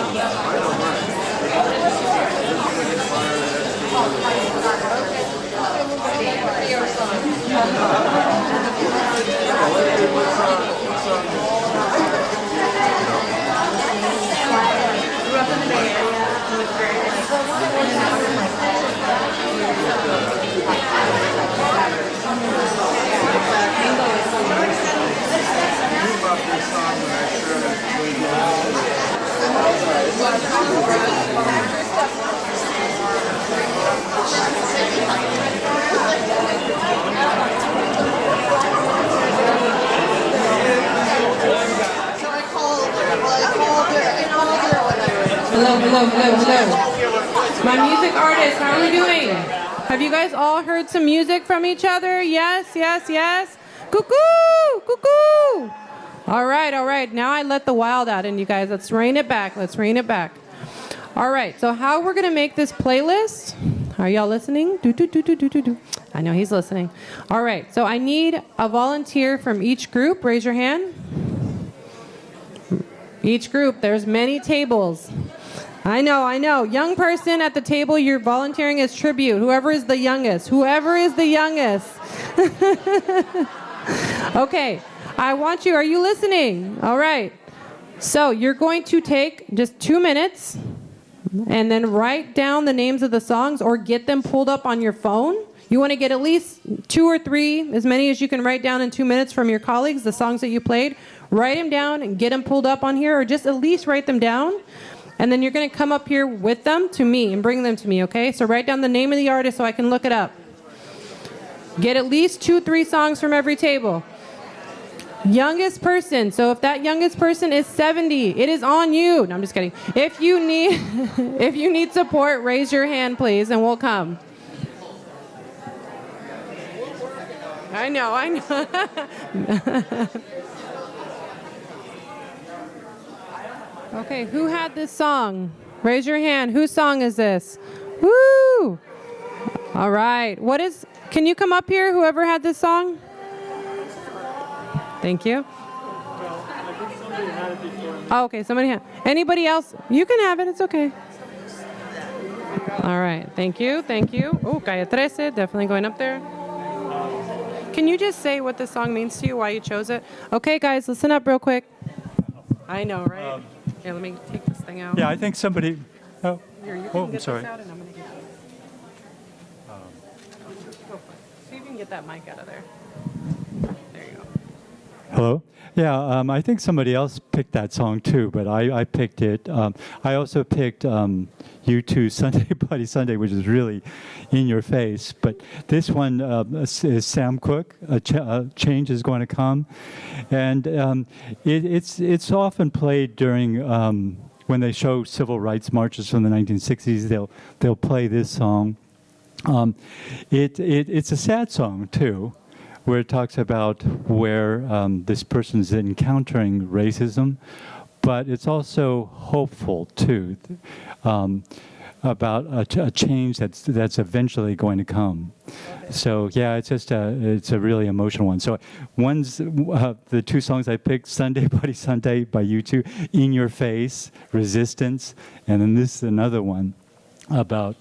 My music artists, how are we doing? Have you guys all heard some music from each other? Yes. Cuckoo. All right. Now I let the wild out in you guys. Let's rein it back. All right, so how we're going to make this playlist. Are y'all listening? Do. I know he's listening. All right, so I need a volunteer from each group. Raise your hand. Each group, there's many tables. I know. Young person at the table, you're volunteering as tribute. Whoever is the youngest. Okay, I want you, are you listening? All right. So you're going to take just 2 minutes and then write down the names of the songs or get them pulled up on your phone. You want to get at least 2 or 3, as many as you can write down in 2 minutes from your colleagues, the songs that you played. Write them down and get them pulled up on here, or just at least write them down. And then you're going to come up here with them to me and bring them to me, okay? So write down the name of the artist so I can look it up. Get at least 2, 3 songs from every table. Youngest person. So if that youngest person is 70, it is on you. No, I'm just kidding. If you need if you need support, raise your hand, please, and we'll come. I know. Okay, who had this song? Raise your hand. Whose song is this? Woo! All right. Can you come up here, whoever had this song? Thank you. Oh, okay, somebody had. Anybody else? You can have it, it's okay. All right, thank you. Oh, Calle 13, definitely going up there. Can you just say what this song means to you, why you chose it? Okay, guys, listen up real quick. I know, right? Here, let me take this thing out. Yeah, I think somebody. Oh, Here, you oh, can I'm get sorry. this out and I'm going to get it. Go for it. See if you can get that mic out of there. There you go. Hello. Yeah, I think somebody else picked that song too, but I picked it. I also picked U2 Sunday Bloody Sunday, which is really in your face. But this one is Sam Cooke. A change is going to come, and it's often played during when they show civil rights marches from the 1960s. They'll play this song. It's a sad song too, where it talks about where this person is encountering racism, but it's also hopeful too, about a change that's eventually going to come. So yeah, it's a really emotional one. So one's the two songs I picked: Sunday Bloody Sunday by U2, In Your Face, Resistance, and then this is another one about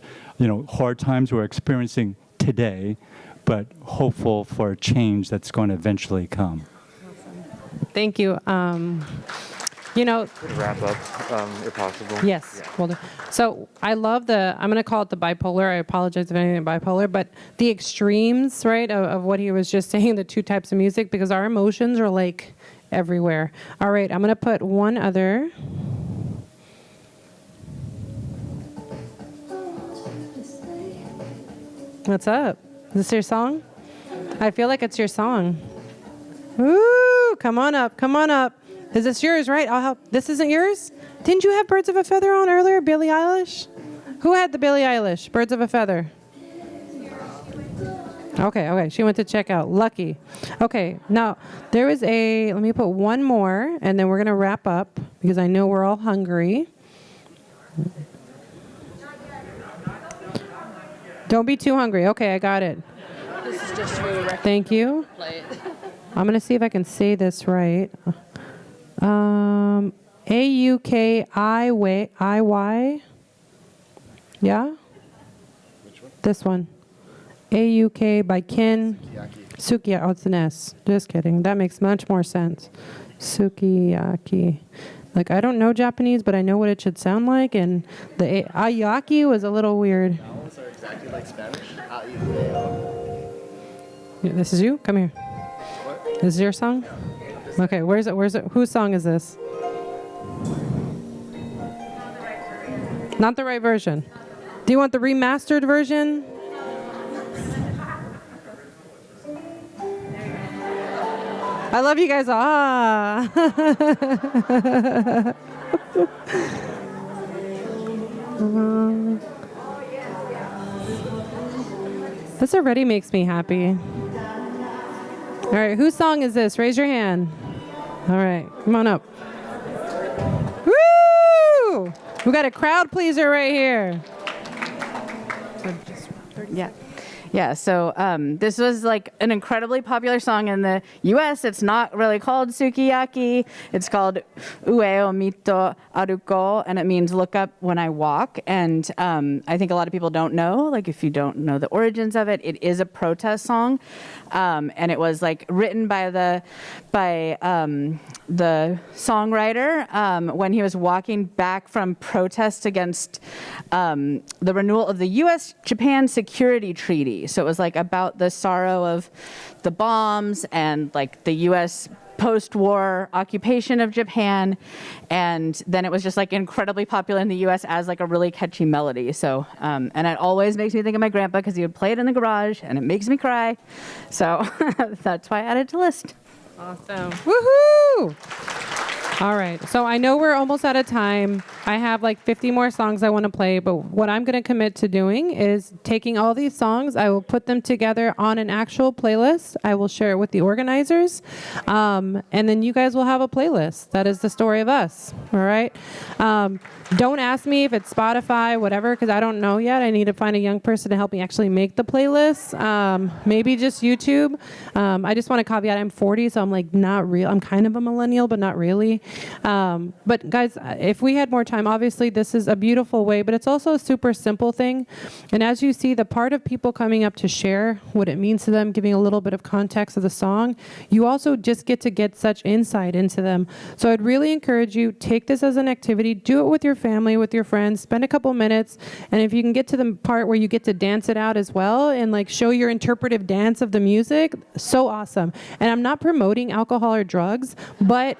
hard times we're experiencing today, but hopeful for a change that's going to eventually come. Thank you. Wrap up, if possible. Yes, will do. So I love I'm going to call it the bipolar. I apologize if anything bipolar, but the extremes, right, of what he was just saying, the two types of music, because our emotions are like everywhere. All right, I'm going to put one other. What's up? Is this your song? I feel like it's your song. Ooh, come on up, come on up. Is this yours, right? I'll help. This isn't yours? Didn't you have Birds of a Feather on earlier, Billie Eilish? Who had the Billie Eilish, Birds of a Feather? Okay, she went to check out. Lucky. Okay, now there is let me put one more, and then we're going to wrap up, because I know we're all hungry. Don't be too hungry. Okay, I got it. This is just for the record. Thank you. Play it. I'm going to see if I can say this right. AUKIY. Yeah? Which one? This one. AUK by Kin. Sukiyaki. Oh, it's an S. Just kidding. That makes much more sense. Sukiyaki. Like, I don't know Japanese, but I know what it should sound like, and the ayaki was a little weird. Vowels are exactly like Spanish. Yeah, this is you? Come here. What? This is your song? Okay, where's it? Whose song is this? Not the right version. Do you want the remastered version? I love you guys. Ah. This already makes me happy. All right, whose song is this? Raise your hand. All right, come on up. Woo! We got a crowd pleaser right here. Yeah. So this was like an incredibly popular song in the U.S. It's not really called Sukiyaki. It's called Ue o Mito Aruko, and it means look up when I walk. And I think a lot of people don't know, like if you don't know the origins of it, it is a protest song. And it was like written by the songwriter when he was walking back from protests against the renewal of the U.S.-Japan Security Treaty. So it was like about the sorrow of the bombs and like the U.S. post-war occupation of Japan, and then it was just like incredibly popular in the U.S. as like a really catchy melody. So, and it always makes me think of my grandpa because he would play it in the garage, and it makes me cry. So that's why I added to the list. Awesome. Woohoo! All right. So I know we're almost out of time. I have like 50 more songs I want to play, but what I'm going to commit to doing is taking all these songs, I will put them together on an actual playlist. I will share it with the organizers. And then you guys will have a playlist. That is the story of us. All right. Don't ask me if it's Spotify, whatever, because I don't know yet. I need to find a young person to help me actually make the playlist. Maybe just YouTube. I just want to caveat, I'm 40, so I'm like not real. I'm kind of a millennial, but not really. But guys, if we had more time, obviously this is a beautiful way, but it's also a super simple thing. And as you see, the part of people coming up to share what it means to them, giving a little bit of context of the song, you also just get such insight into them. So I'd really encourage you, take this as an activity, do it with your family, with your friends, spend a couple minutes, and if you can get to the part where you get to dance it out as well and like show your interpretive dance of the music, so awesome. And I'm not promoting alcohol or drugs, but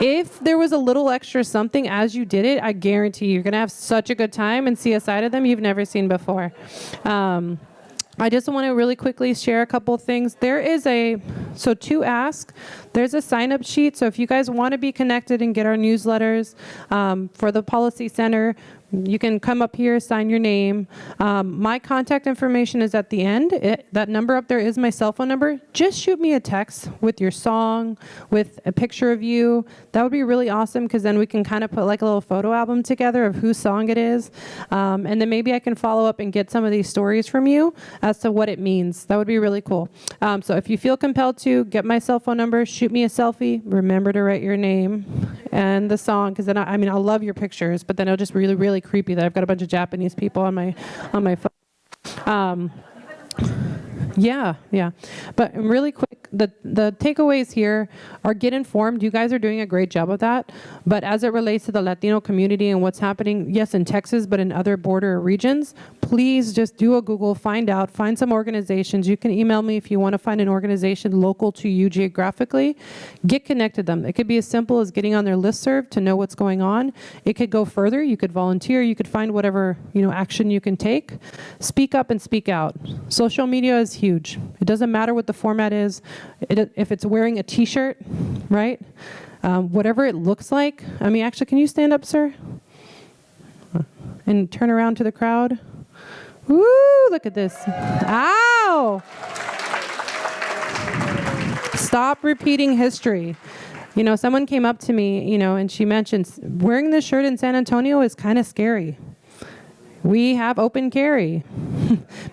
if there was a little extra something as you did it, I guarantee you're going to have such a good time and see a side of them you've never seen before. I just want to really quickly share a couple things. There is to ask, there's a sign-up sheet. So if you guys want to be connected and get our newsletters for the Policy Center, you can come up here, sign your name. My contact information is at the end. That number up there is my cell phone number. Just shoot me a text with your song, with a picture of you. That would be really awesome because then we can kind of put like a little photo album together of whose song it is. And then maybe I can follow up and get some of these stories from you as to what it means. That would be really cool. So if you feel compelled to, get my cell phone number, shoot me a selfie. Remember to write your name and the song, because then I'll love your pictures, but then it'll just really creepy that I've got a bunch of Japanese people on my phone. Yeah. But really quick, the takeaways here are get informed. You guys are doing a great job of that. But as it relates to the Latino community and what's happening, yes, in Texas, but in other border regions, please just do a Google, find some organizations. You can email me if you want to find an organization local to you geographically. Get connected to them. It could be as simple as getting on their listserv to know what's going on. It could go further. You could volunteer. You could find whatever action you can take. Speak up and speak out. Social media is huge. It doesn't matter what the format is. If it's wearing a T-shirt, right? Whatever it looks like. Actually, can you stand up, sir? And turn around to the crowd. Woo, look at this. Ow! Stop repeating history. Someone came up to me, and she mentioned wearing this shirt in San Antonio is kind of scary. We have open carry.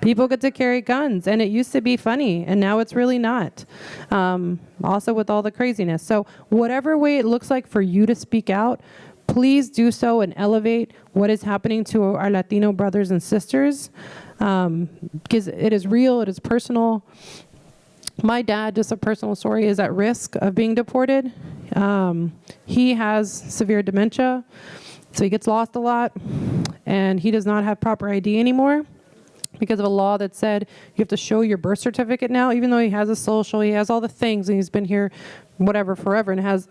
People get to carry guns, and it used to be funny, and now it's really not. Also with all the craziness. So whatever way it looks like for you to speak out, please do so and elevate what is happening to our Latino brothers and sisters, because it is real, it is personal. My dad, just a personal story, is at risk of being deported. He has severe dementia, so he gets lost a lot, and he does not have proper ID anymore because of a law that said you have to show your birth certificate now, even though he has a social, he has all the things, and he's been here forever, and has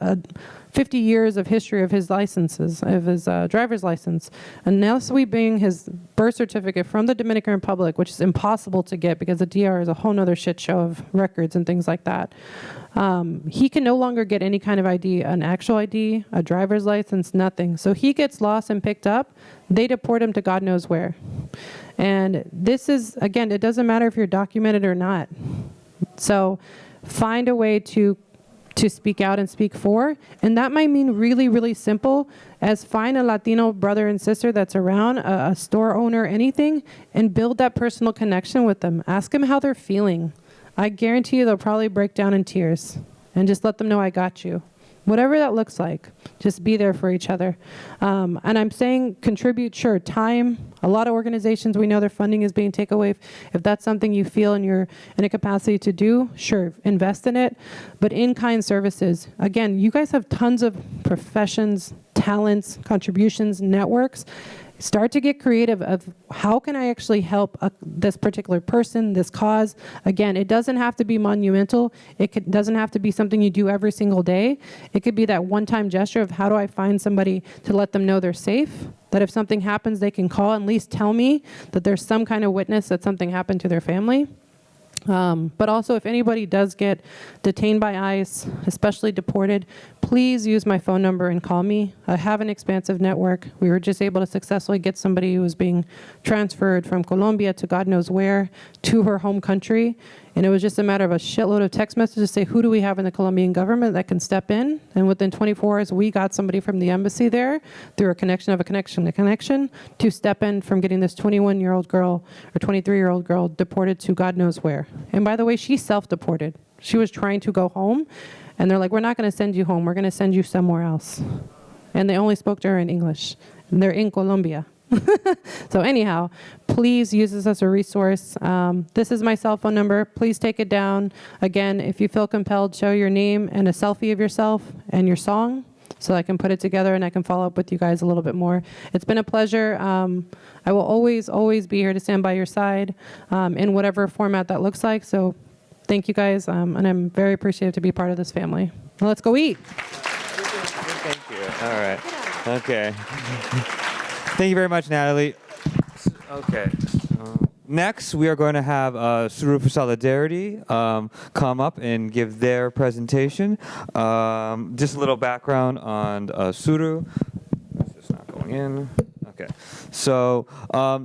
50 years of history of his licenses, of his driver's license. Unless we bring his birth certificate from the Dominican Republic, which is impossible to get because the DR is a whole nother shit show of records and things like that, he can no longer get any kind of ID, an actual ID, a driver's license, nothing. So he gets lost and picked up. They deport him to God knows where. And this is, again, it doesn't matter if you're documented or not. So find a way to speak out and speak for. And that might mean really simple as find a Latino brother and sister that's around, a store owner, anything, and build that personal connection with them. Ask them how they're feeling. I guarantee you they'll probably break down in tears, and just let them know I got you. Whatever that looks like, just be there for each other. And I'm saying contribute, sure, time. A lot of organizations, we know their funding is being taken away. If that's something you feel and you're in a capacity to do, sure, invest in it. But in-kind services, again, you guys have tons of professions, talents, contributions, networks. Start to get creative of how can I actually help this particular person, this cause. Again, it doesn't have to be monumental. It doesn't have to be something you do every single day. It could be that one-time gesture of how do I find somebody to let them know they're safe, that if something happens, they can call and at least tell me that there's some kind of witness that something happened to their family. But also, if anybody does get detained by ICE, especially deported, please use my phone number and call me. I have an expansive network. We were just able to successfully get somebody who was being transferred from Colombia to God knows where to her home country. And it was just a matter of a shitload of text messages to say, who do we have in the Colombian government that can step in? And within 24 hours, we got somebody from the embassy there through a connection to step in from getting this 21-year-old girl or 23-year-old girl deported to God knows where. And by the way, she self-deported. She was trying to go home, and they're like, we're not going to send you home. We're going to send you somewhere else. And they only spoke to her in English. And they're in Colombia. So anyhow, please use this as a resource. This is my cell phone number. Please take it down. Again, if you feel compelled, show your name and a selfie of yourself and your song so I can put it together and I can follow up with you guys a little bit more. It's been a pleasure. I will always, always be here to stand by your side in whatever format that looks like. So thank you guys, and I'm very appreciative to be part of this family. Now let's go eat. Thank you. All right. Okay. Thank you very much, Natalie. Okay. Next, we are going to have Suru for Solidarity come up and give their presentation. Just a little background on Suru. This is not going in. Okay. So,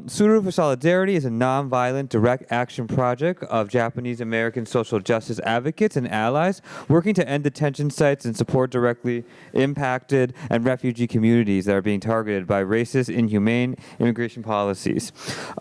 Suru for Solidarity is a nonviolent direct action project of Japanese American social justice advocates and allies working to end detention sites and support directly impacted and refugee communities that are being targeted by racist, inhumane immigration policies.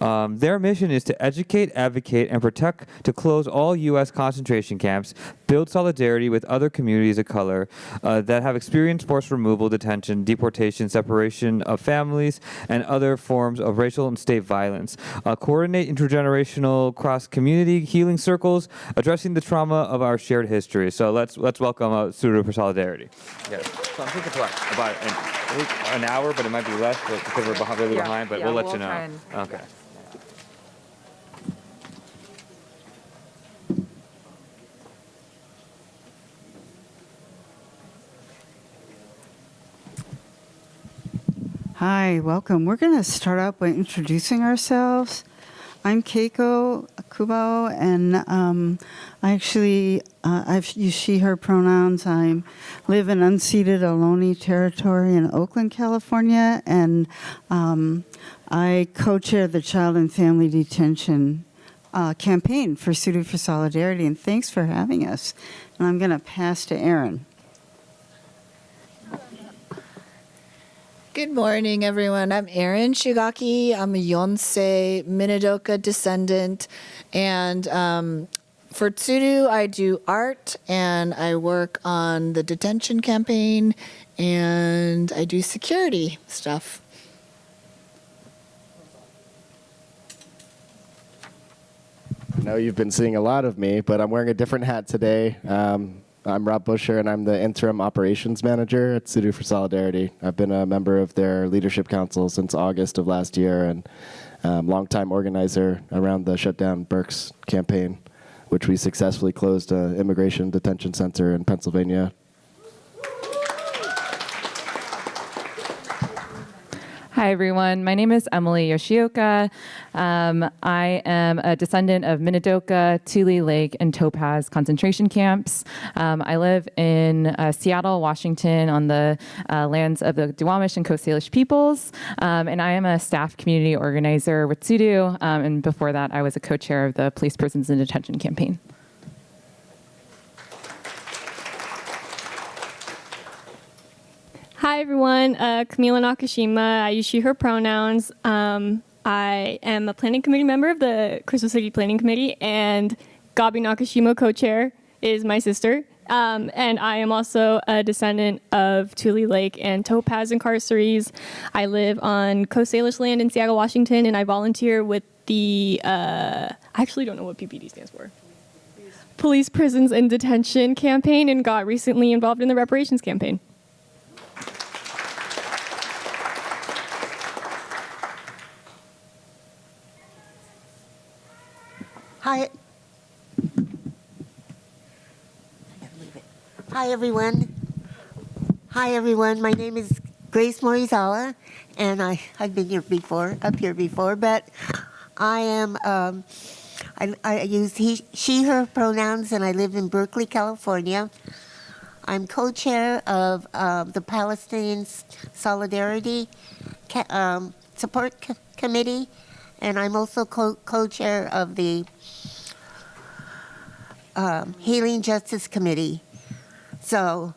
Their mission is to educate, advocate, and protect to close all U.S. concentration camps, build solidarity with other communities of color that have experienced forced removal, detention, deportation, separation of families, and other forms of racial and state violence. Coordinate intergenerational cross-community healing circles, addressing the trauma of our shared history. So let's welcome Suru for Solidarity. Yes. So I'm thinking about an hour, but it might be less because we're really behind, but we'll let you know. Okay. Hi, welcome. We're going to start out by introducing ourselves. I'm Keiko Kubao, and I actually, I've used she, her pronouns. I live in unceded Ohlone territory in Oakland, California, and I co-chair the Child and Family Detention campaign for Suru for Solidarity, and thanks for having us. And I'm going to pass to Erin. Good morning, everyone. I'm Erin Shigaki. I'm a Yonsei Minidoka descendant. And for Tsuru, I do art, and I work on the detention campaign, and I do security stuff. I know you've been seeing a lot of me, but I'm wearing a different hat today. I'm Rob Busher, and I'm the interim operations manager at Suru for Solidarity. I've been a member of their leadership council since August of last year, and longtime organizer around the Shutdown Berks campaign, which we successfully closed an immigration detention center in Pennsylvania. Hi, everyone. My name is Emily Yoshioka. I am a descendant of Minidoka, Tule Lake, and Topaz concentration camps. I live in Seattle, Washington, on the lands of the Duwamish and Coast Salish peoples. And I am a staff community organizer with Tsuru. And before that, I was a co-chair of the Police, Prisons, and Detention campaign. Hi everyone, Camila Nakashima. I use she, her pronouns. I am a planning committee member of the Crystal City Planning Committee, and Gabi Nakashima, co-chair, is my sister. And I am also a descendant of Tule Lake and Topaz incarcerees. I live on Coast Salish land in Seattle, Washington, and I volunteer with the, I actually don't know what PPD stands for. Police, Prisons, and Detention campaign, and got recently involved in the reparations campaign. Hi. Hi, everyone. Hi, everyone. My name is Grace Morizawa, and I've been here before, but I I use he, she, her pronouns, and I live in Berkeley, California. I'm co-chair of the Palestinian Solidarity Support Committee, and I'm also co-chair of the Healing Justice Committee. So,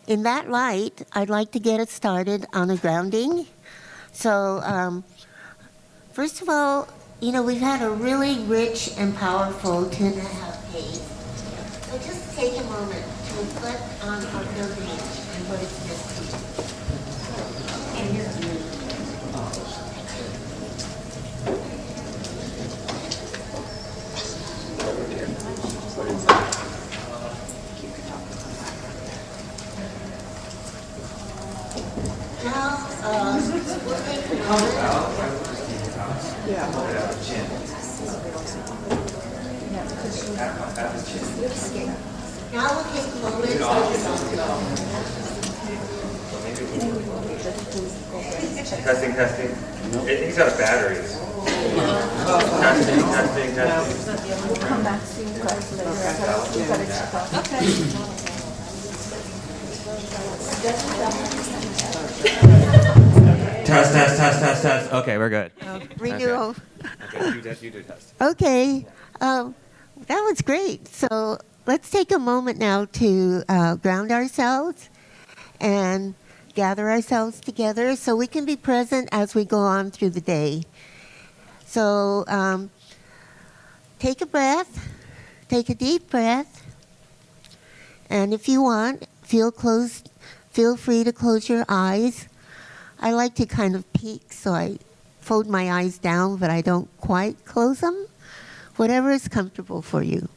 in that light, I'd like to get us started on a grounding. So, first of all, you know, we've had a really rich and powerful 2.5 days. So just take a moment to reflect on our pilgrimage and what it's meant to you. Now, we'll take a moment. Now we'll take a moment. Testing. I think he's out of batteries. Testing. We'll come back to you guys later. Test. Okay, we're good. Renewal. Okay, you do test. Okay, that was great. So let's take a moment now to ground ourselves and gather ourselves together so we can be present as we go on through the day. So take a breath, take a deep breath, and if you want, feel free to close your eyes. I like to kind of peek, so I fold my eyes down, but I don't quite close them. Whatever is comfortable for you.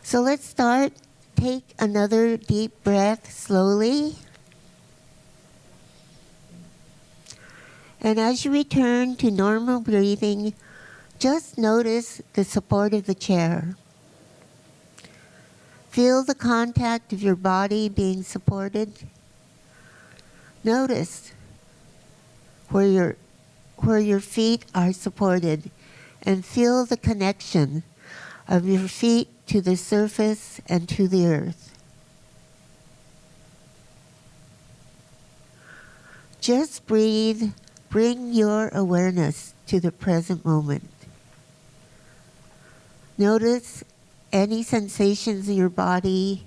So let's start. Take another deep breath slowly. And as you return to normal breathing, just notice the support of the chair. Feel the contact of your body being supported. Notice where your feet are supported, and feel the connection of your feet to the surface and to the earth. Just breathe. Bring your awareness to the present moment. Notice any sensations in your body,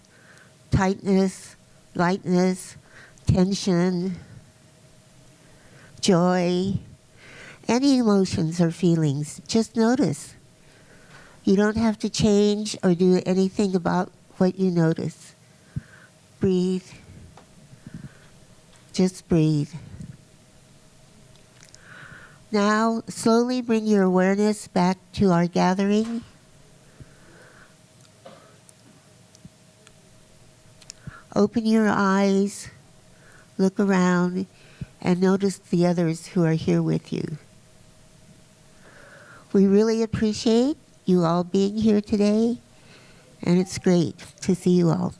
tightness, lightness, tension, joy, any emotions or feelings. Just notice. You don't have to change or do anything about what you notice. Breathe. Just breathe. Now, slowly bring your awareness back to our gathering. Open your eyes, look around, and notice the others who are here with you. We really appreciate you all being here today, and it's great to see you all.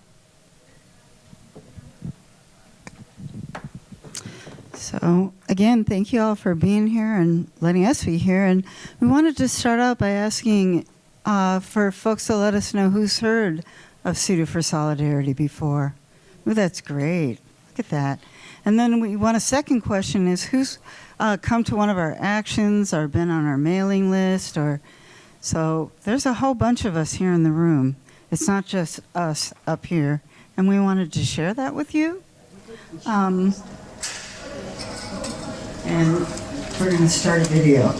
So again, thank you all for being here and letting us be here. And we wanted to start out by asking for folks to let us know who's heard of Sudo for Solidarity before. Oh, that's great. Look at that. And then we want a second question is who's come to one of our actions or been on our mailing list, or so there's a whole bunch of us here in the room. It's not just us up here, and we wanted to share that with you. And we're going to start a video.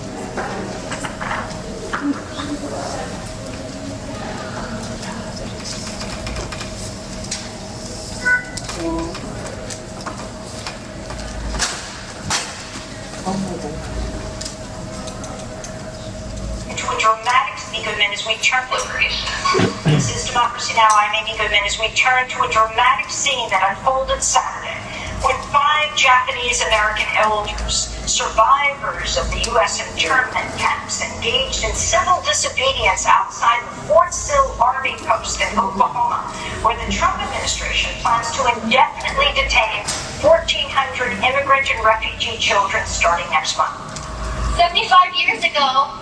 Into a dramatic Amy Goodman as we turn. This is Democracy Now! I'm Amy Goodman as we turn to a dramatic scene that unfolded Saturday when 5 Japanese American elders, survivors of the U.S. internment camps, engaged in civil disobedience outside the Fort Sill Army Post in Oklahoma, where the Trump administration plans to indefinitely detain 1,400 immigrant and refugee children starting next month. 75 years ago,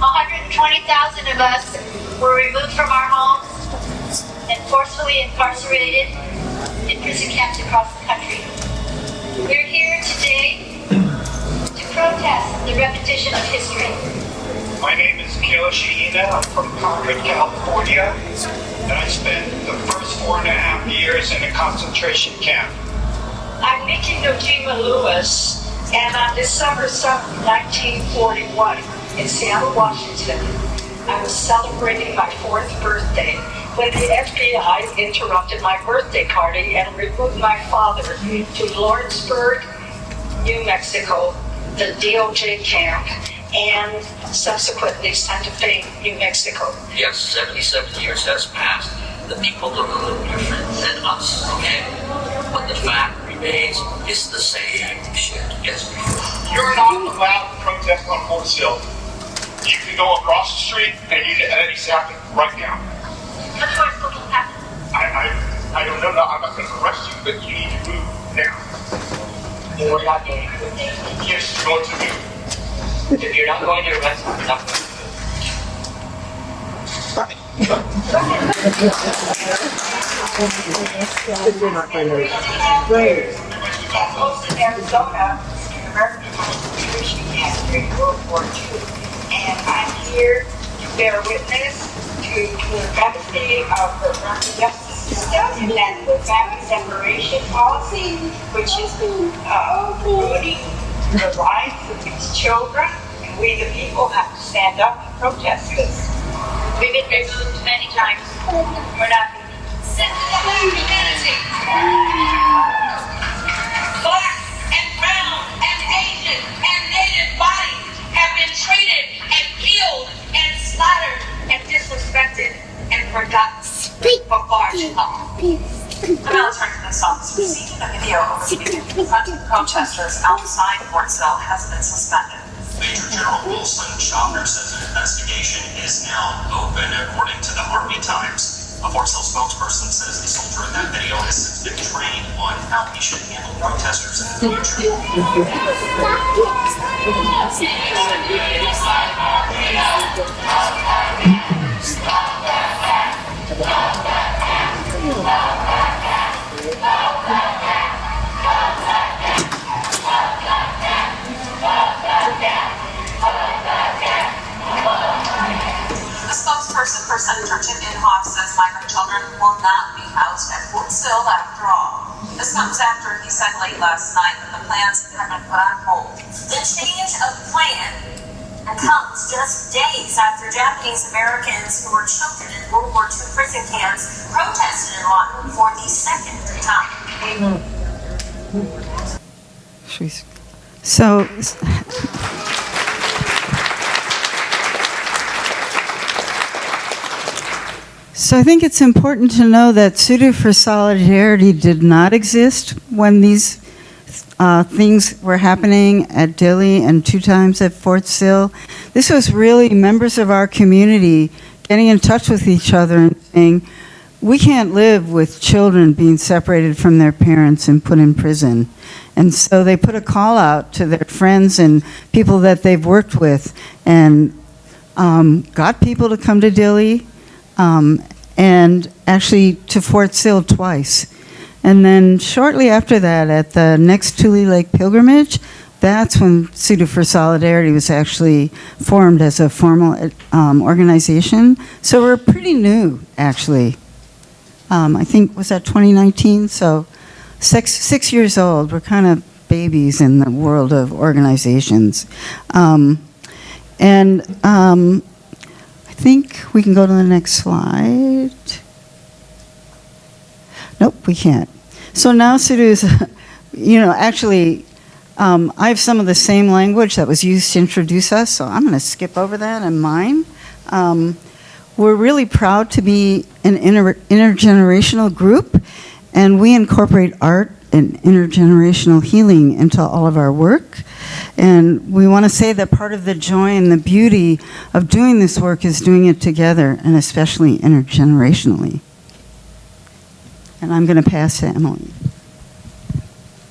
120,000 of us were removed from our homes and forcefully incarcerated in prison camps across the country. We're here today to protest the repetition of history. My name is Kyo Shiina. I'm from Concord, California, and I spent the first 4.5 years in a concentration camp. I'm Nikki Nojima Lewis, and on December 7, 1941, in Seattle, Washington, I was celebrating my 4th birthday when the FBI interrupted my birthday party and removed my father to Lawrenceburg, New Mexico, the DOJ camp, and subsequently Santa Fe, New Mexico. Yes, 77 years has passed. The people look a little different than us, okay? But the fact remains, it's the same shit as before. You're not allowed to protest on Fort Sill. You can go across the street and you get any second right now. What do I supposed to happen? I don't know. No, I'm not going to arrest you, but you need to move now. We're not going to. Yes, you're going to move. If you're not going to arrest me, I'm not going to. Arizona, American concentration camp during World War II, and I'm here to bear witness to the travesty of the justice system and the family separation policy, which is ruining the lives of these children, and we the people have to stand up and protest this. We've been removed many times. We're not humanity. Black and brown and Asian and Native bodies have been treated and killed and slaughtered and disrespected and forgotten for far too long. The military police officer seeking a video of confronting protesters outside Fort Sill has been suspended. Major General Wilson Schaffner says an investigation is now open according to the Army Times. A Fort Sill spokesperson says the soldier in that video has since been trained on how he should handle protesters in the future. The spokesperson for Senator Tim Inhofe says migrant children will not be housed at Fort Sill after all. This comes after he said late last night that the plans have been put on hold. The change of plan comes just days after Japanese Americans who were children in World War II prison camps protested in Lawton for the second time. So I think it's important to know that Sudo for Solidarity did not exist when these things were happening at Dilley and 2 times at Fort Sill. This was really members of our community getting in touch with each other and saying, we can't live with children being separated from their parents and put in prison. And so they put a call out to their friends and people that they've worked with and got people to come to Dilley and actually to Fort Sill twice. And then shortly after that, at the next Tule Lake pilgrimage, that's when Sudo for Solidarity was actually formed as a formal organization. So we're pretty new, actually. I think, was that 2019? So 6 years old. We're kind of babies in the world of organizations. I think we can go to the next slide. Nope, we can't. So now Sudo's, actually, I have some of the same language that was used to introduce us, so I'm going to skip over that and mine. We're really proud to be an intergenerational group, and we incorporate art and intergenerational healing into all of our work. And we want to say that part of the joy and the beauty of doing this work is doing it together, and especially intergenerationally. And I'm going to pass to Emily.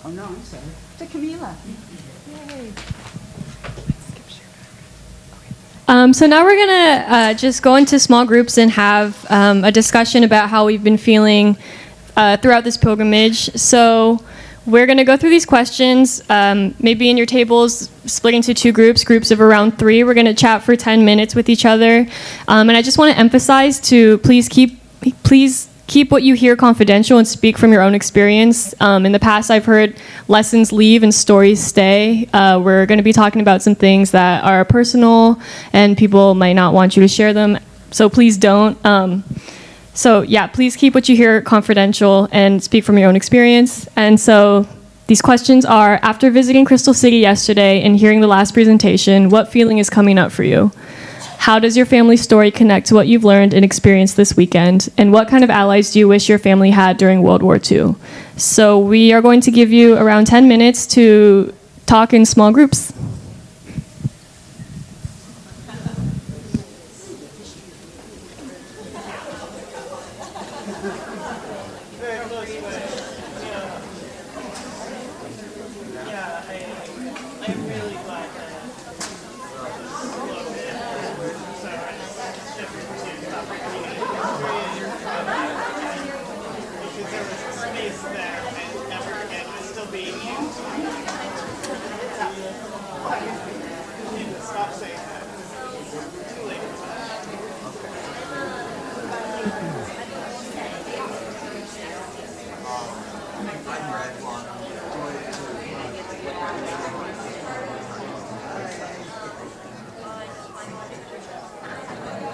Oh, no, I'm sorry. To Camila. Yay. So now we're gonna just go into small groups and have a discussion about how we've been feeling throughout this pilgrimage. So we're gonna go through these questions, maybe in your tables, split into two groups of around 3. We're gonna chat for 10 minutes with each other. And I just wanna emphasize to please keep what you hear confidential and speak from your own experience. In the past, I've heard lessons leave and stories stay. We're going to be talking about some things that are personal and people might not want you to share them, so please don't. So yeah, please keep what you hear confidential and speak from your own experience. And so these questions are, after visiting Crystal City yesterday and hearing the last presentation, what feeling is coming up for you? How does your family story connect to what you've learned and experienced this weekend? And what kind of allies do you wish your family had during World War II? So we are going to give you around 10 minutes to talk in small groups.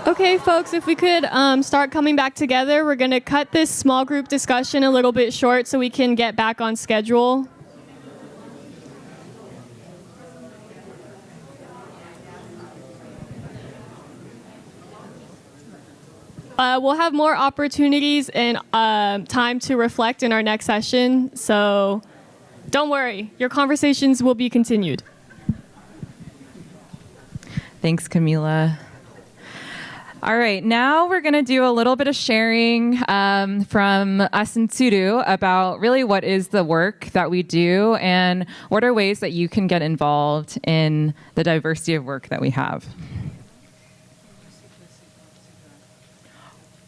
Okay, folks, if we could start coming back together, we're going to cut this small group discussion a little bit short so we can get back on schedule. We'll have more opportunities and time to reflect in our next session, so don't worry, your conversations will be continued. Thanks, Camila. All right, now we're going to do a little bit of sharing from us in Tsudu about really what is the work that we do and what are ways that you can get involved in the diversity of work that we have.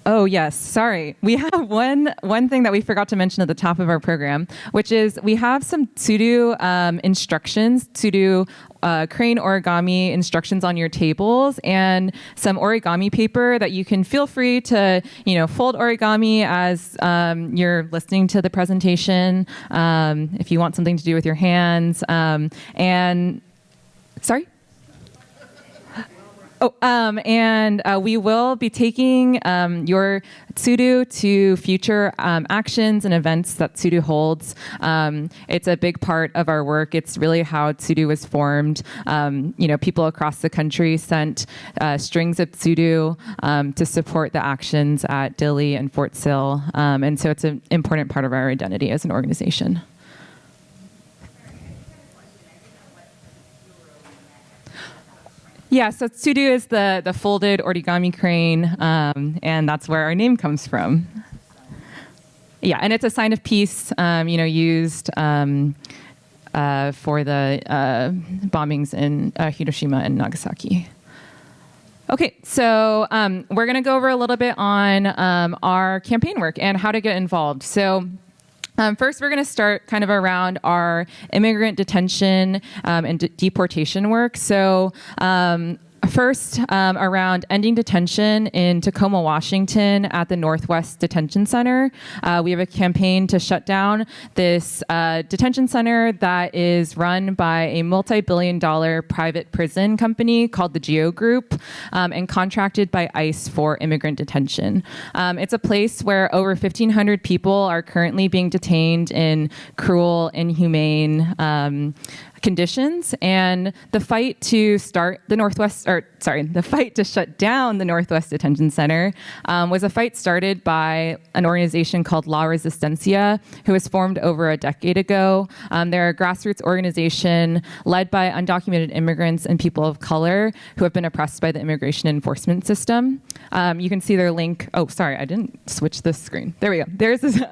Oh, yes. Sorry. We have one thing that we forgot to mention at the top of our program, which is we have some Tsudu instructions, Tsudu crane origami instructions on your tables and some origami paper that you can feel free to, fold origami as you're listening to the presentation, if you want something to do with your hands. Sorry? We will be taking your Tsudu to future actions and events that Tsudu holds. It's a big part of our work. It's really how Tsudu was formed. People across the country sent strings of Tsudu to support the actions at Dili and Fort Sill. And so it's an important part of our identity as an organization. Yeah, so Tsudu is the folded origami crane, and that's where our name comes from. Yeah, and it's a sign of peace, used for the bombings in Hiroshima and Nagasaki. Okay, so we're going to go over a little bit on our campaign work and how to get involved. So first, we're going to start kind of around our immigrant detention and deportation work. So first, around ending detention in Tacoma, Washington at the Northwest Detention Center. We have a campaign to shut down this detention center that is run by a multi-billion-dollar private prison company called the Geo Group and contracted by ICE for immigrant detention. It's a place where over 1,500 people are currently being detained in cruel, inhumane conditions, and the fight to shut down the Northwest Detention Center was a fight started by an organization called La Resistencia, who was formed over a decade ago. They're a grassroots organization led by undocumented immigrants and people of color who have been oppressed by the immigration enforcement system. You can see their link. Oh, sorry, I didn't switch this screen. There we go. There's this,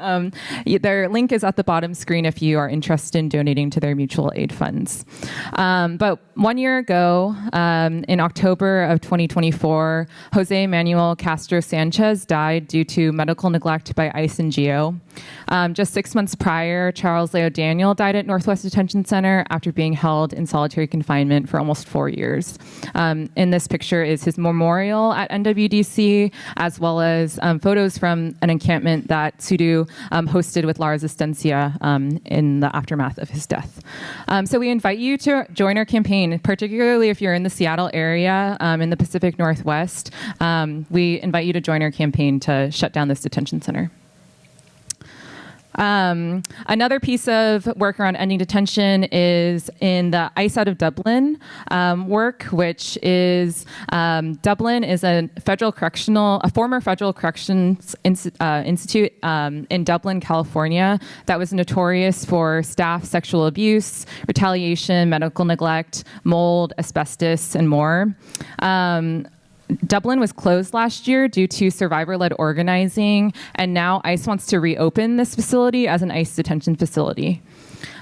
their link is at the bottom screen if you are interested in donating to their mutual aid funds. But 1 year ago, in October October of 2024, Jose Manuel Castro Sanchez died due to medical neglect by ICE and GEO. Just 6 months prior, Charles Leo Daniel died at Northwest Detention Center after being held in solitary confinement for almost 4 years. In this picture is his memorial at NWDC, as well as photos from an encampment that Sudu hosted with La Resistencia in the aftermath of his death. So we invite you to join our campaign, particularly if you're in the Seattle area, in the Pacific Northwest. We invite you to join our campaign to shut down this detention center. Another piece of work around ending detention is in the ICE Out of Dublin work, which is Dublin is a former federal corrections institute in Dublin, California, that was notorious for staff sexual abuse, retaliation, medical neglect, mold, asbestos, and more. Dublin was closed last year due to survivor-led organizing, and now ICE wants to reopen this facility as an ICE detention facility.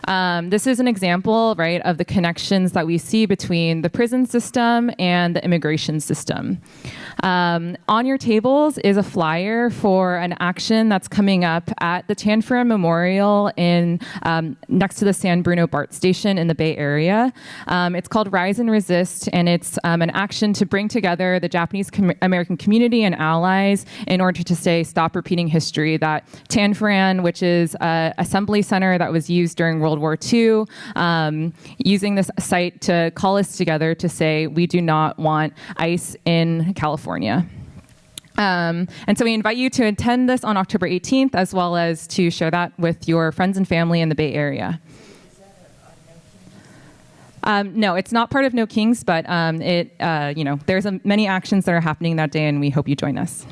This is an example, right, of the connections that we see between the prison system and the immigration system. On your tables is a flyer for an action that's coming up at the Tanforan Memorial in next to the San Bruno BART station in the Bay Area. It's called Rise and Resist, and it's an action to bring together the Japanese American community and allies in order to say, stop repeating history, that Tanforan, which is an assembly center that was used during World War II, using this site to call us together to say, we do not want ICE in California. And so we invite you to attend this on October 18th, as well as to share that with your friends and family in the Bay Area. No, it's not part of No Kings, but there's many actions that are happening that day, and we hope you join us.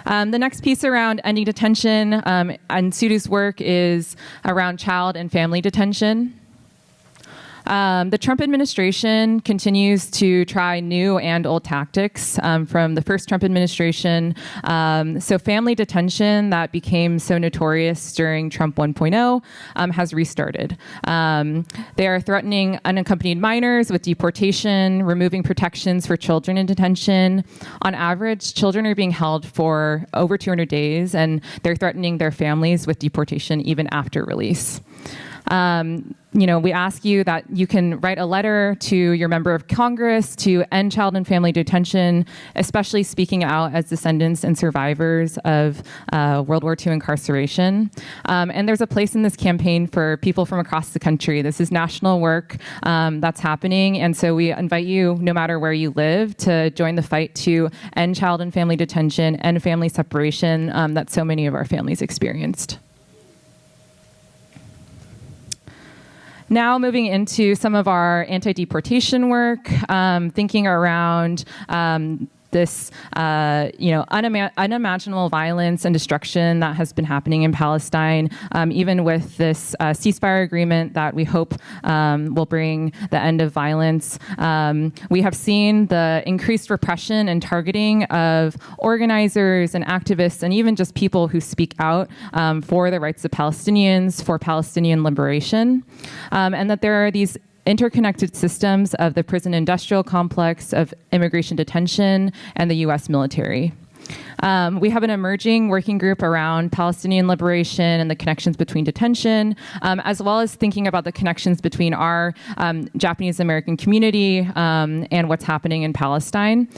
The next piece around ending detention and Sudu's work is around child and family detention. The Trump administration continues to try new and old tactics from the first Trump administration. So family detention that became so notorious during Trump 1.0 has restarted. They are threatening unaccompanied minors with deportation, removing protections for children in detention. On average, children are being held for over 200 days, and they're threatening their families with deportation even after release. We ask you that you can write a letter to your member of Congress to end child and family detention, especially speaking out as descendants and survivors of World War II incarceration. And there's a place in this campaign for people from across the country. This is national work that's happening. And so we invite you, no matter where you live, to join the fight to end child and family detention and family separation that so many of our families experienced. Now moving into some of our anti-deportation work, thinking around this unimaginable violence and destruction that has been happening in Palestine, even with this ceasefire agreement that we hope will bring the end of violence. We have seen the increased repression and targeting of organizers and activists and even just people who speak out for the rights of Palestinians, for Palestinian liberation, and that there are these interconnected systems of the prison industrial complex, of immigration detention, and the U.S. military. We have an emerging working group around Palestinian liberation and the connections between detention, as well as thinking about the connections between our Japanese American community and what's happening in Palestine.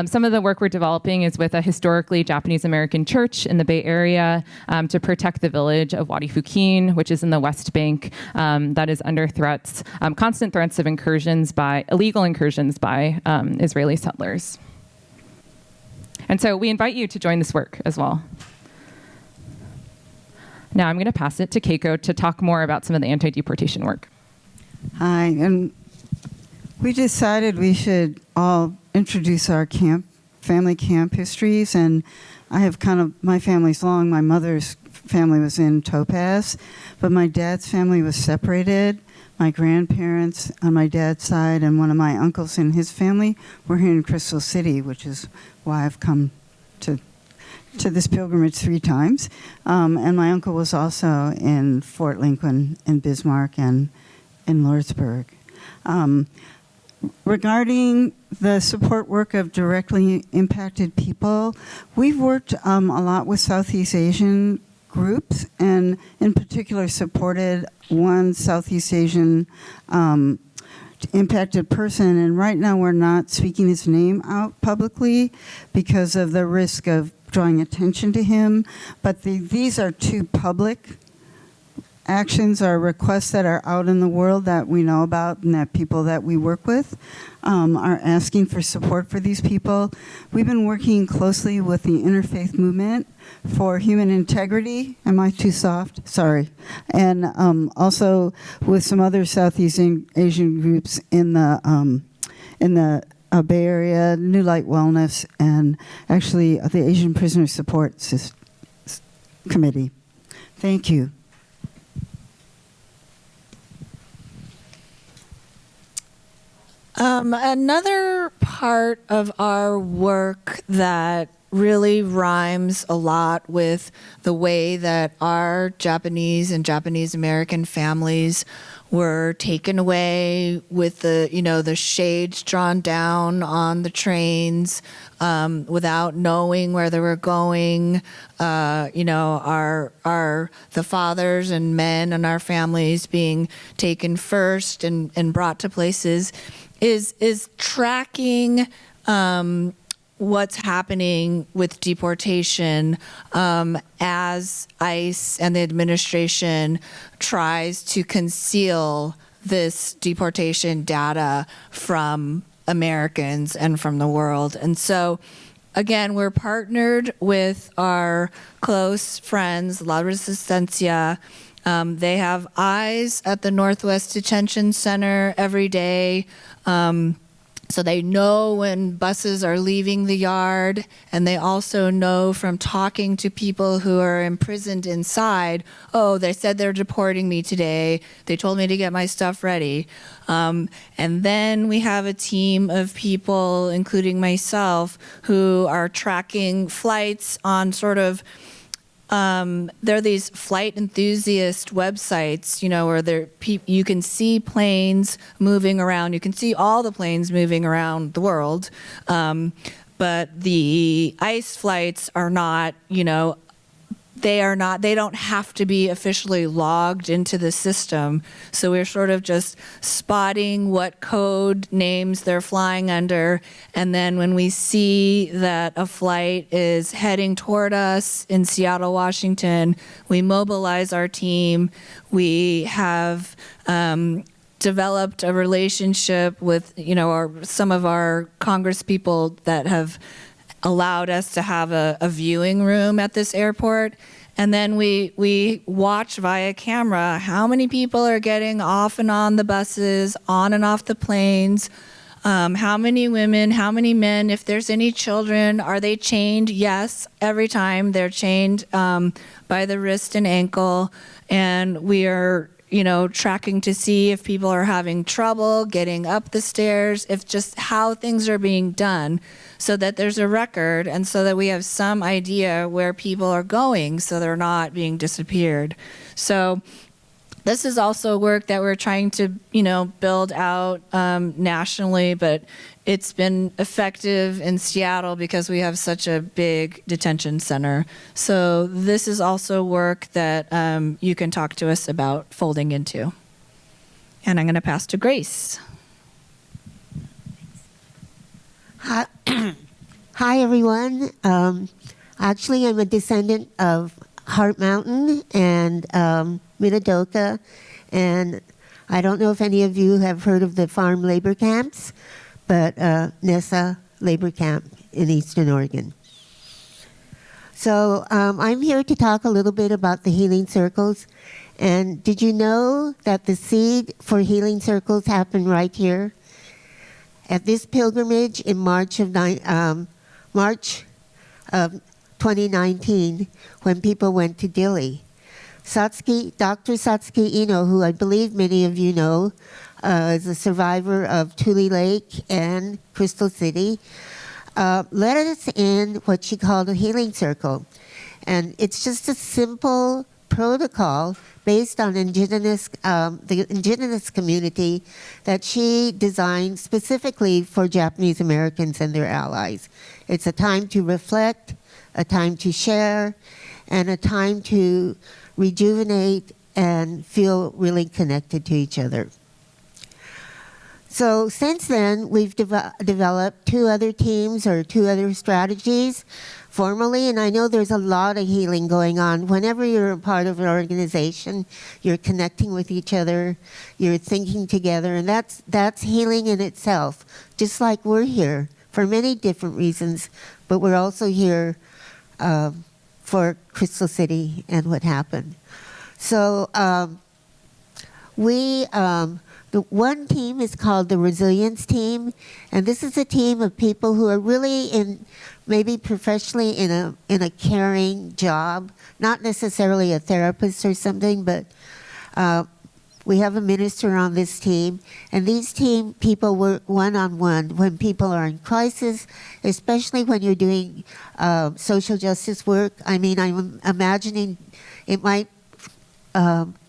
Some of the work we're developing is with a historically Japanese American church in the Bay Area to protect the village of Wadi Fukin, which is in the West Bank, that is under threats, constant threats of illegal incursions by Israeli settlers. And so we invite you to join this work as well. Now I'm going to pass it to Keiko to talk more about some of the anti-deportation work. Hi, and we decided we should all introduce our family camp histories, and I have my family's long. My mother's family was in Topaz, but my dad's family was separated. My grandparents on my dad's side and one of my uncles and his family were here in Crystal City, which is why I've come to this pilgrimage 3 times. And my uncle was also in Fort Lincoln, in Bismarck, and in Lordsburg. regarding the support work of directly impacted people, we've worked a lot with Southeast Asian groups, and in particular supported one Southeast Asian impacted person. And right now we're not speaking his name out publicly because of the risk of drawing attention to him. But these are two public actions or requests that are out in the world that we know about and that people that we work with are asking for support for these people. We've been working closely with the Interfaith Movement for Human Integrity. Am I too soft? Sorry. And also with some other Southeast Asian groups in the Bay Area, New Light Wellness, and actually the Asian Prisoner Support Committee. Thank you. Another part of our work that really rhymes a lot with the way that our Japanese and Japanese American families were taken away with the shades drawn down on the trains without knowing where they were going. The fathers and men in our families being taken first and brought to places is tracking what's happening with deportation as ICE and the administration tries to conceal this deportation data from Americans and from the world. And so, again, we're partnered with our close friends, La Resistencia. They have eyes at the Northwest Detention Center every day. So they know when buses are leaving the yard, and they also know from talking to people who are imprisoned inside, oh, they said they're deporting me today. They told me to get my stuff ready. And then we have a team of people, including myself, who are tracking flights on sort of there are these flight enthusiast websites, where you can see planes moving around. You can see all the planes moving around the world. But the ICE flights are not, they don't have to be officially logged into the system. So we're sort of just spotting what code names they're flying under. And then when we see that a flight is heading toward us in Seattle, Washington, we mobilize our team. We have developed a relationship with, some of our Congress people that have allowed us to have a viewing room at this airport. And then we watch via camera how many people are getting off and on the buses, on and off the planes, how many women, how many men, if there's any children, are they chained? Yes, every time they're chained by the wrist and ankle. And we are tracking to see if people are having trouble getting up the stairs, if just how things are being done, so that there's a record and so that we have some idea where people are going so they're not being disappeared. So this is also work that we're trying to, build out nationally, but it's been effective in Seattle because we have such a big detention center. So this is also work that you can talk to us about folding into. And I'm going to pass to Grace. Hi, everyone. Actually, I'm a descendant of Heart Mountain and Minidoka, and I don't know if any of you have heard of the farm labor camps, but Nessa Labor Camp in Eastern Oregon. So I'm here to talk a little bit about the Healing Circles. And did you know that the seed for Healing Circles happened right here? At this pilgrimage in March of 2019, when people went to Dili. Dr. Satsuki Ino, who I believe many of you know, is a survivor of Tule Lake and Crystal City, led us in what she called a healing circle. And it's just a simple protocol based on the indigenous community that she designed specifically for Japanese Americans and their allies. It's a time to reflect, a time to share, and a time to rejuvenate and feel really connected to each other. So since then, we've developed 2 other teams or 2 other strategies formally, and I know there's a lot of healing going on. Whenever you're a part of an organization, you're connecting with each other, you're thinking together, and that's healing in itself, just like we're here for many different reasons, but we're also here for Crystal City and what happened. So the one team is called the Resilience Team, and this is a team of people who are really maybe professionally in a caring job, not necessarily a therapist or something, but we have a minister on this team, and these team people work one-on-one when people are in crisis, especially when you're doing social justice work. I mean, I'm imagining it might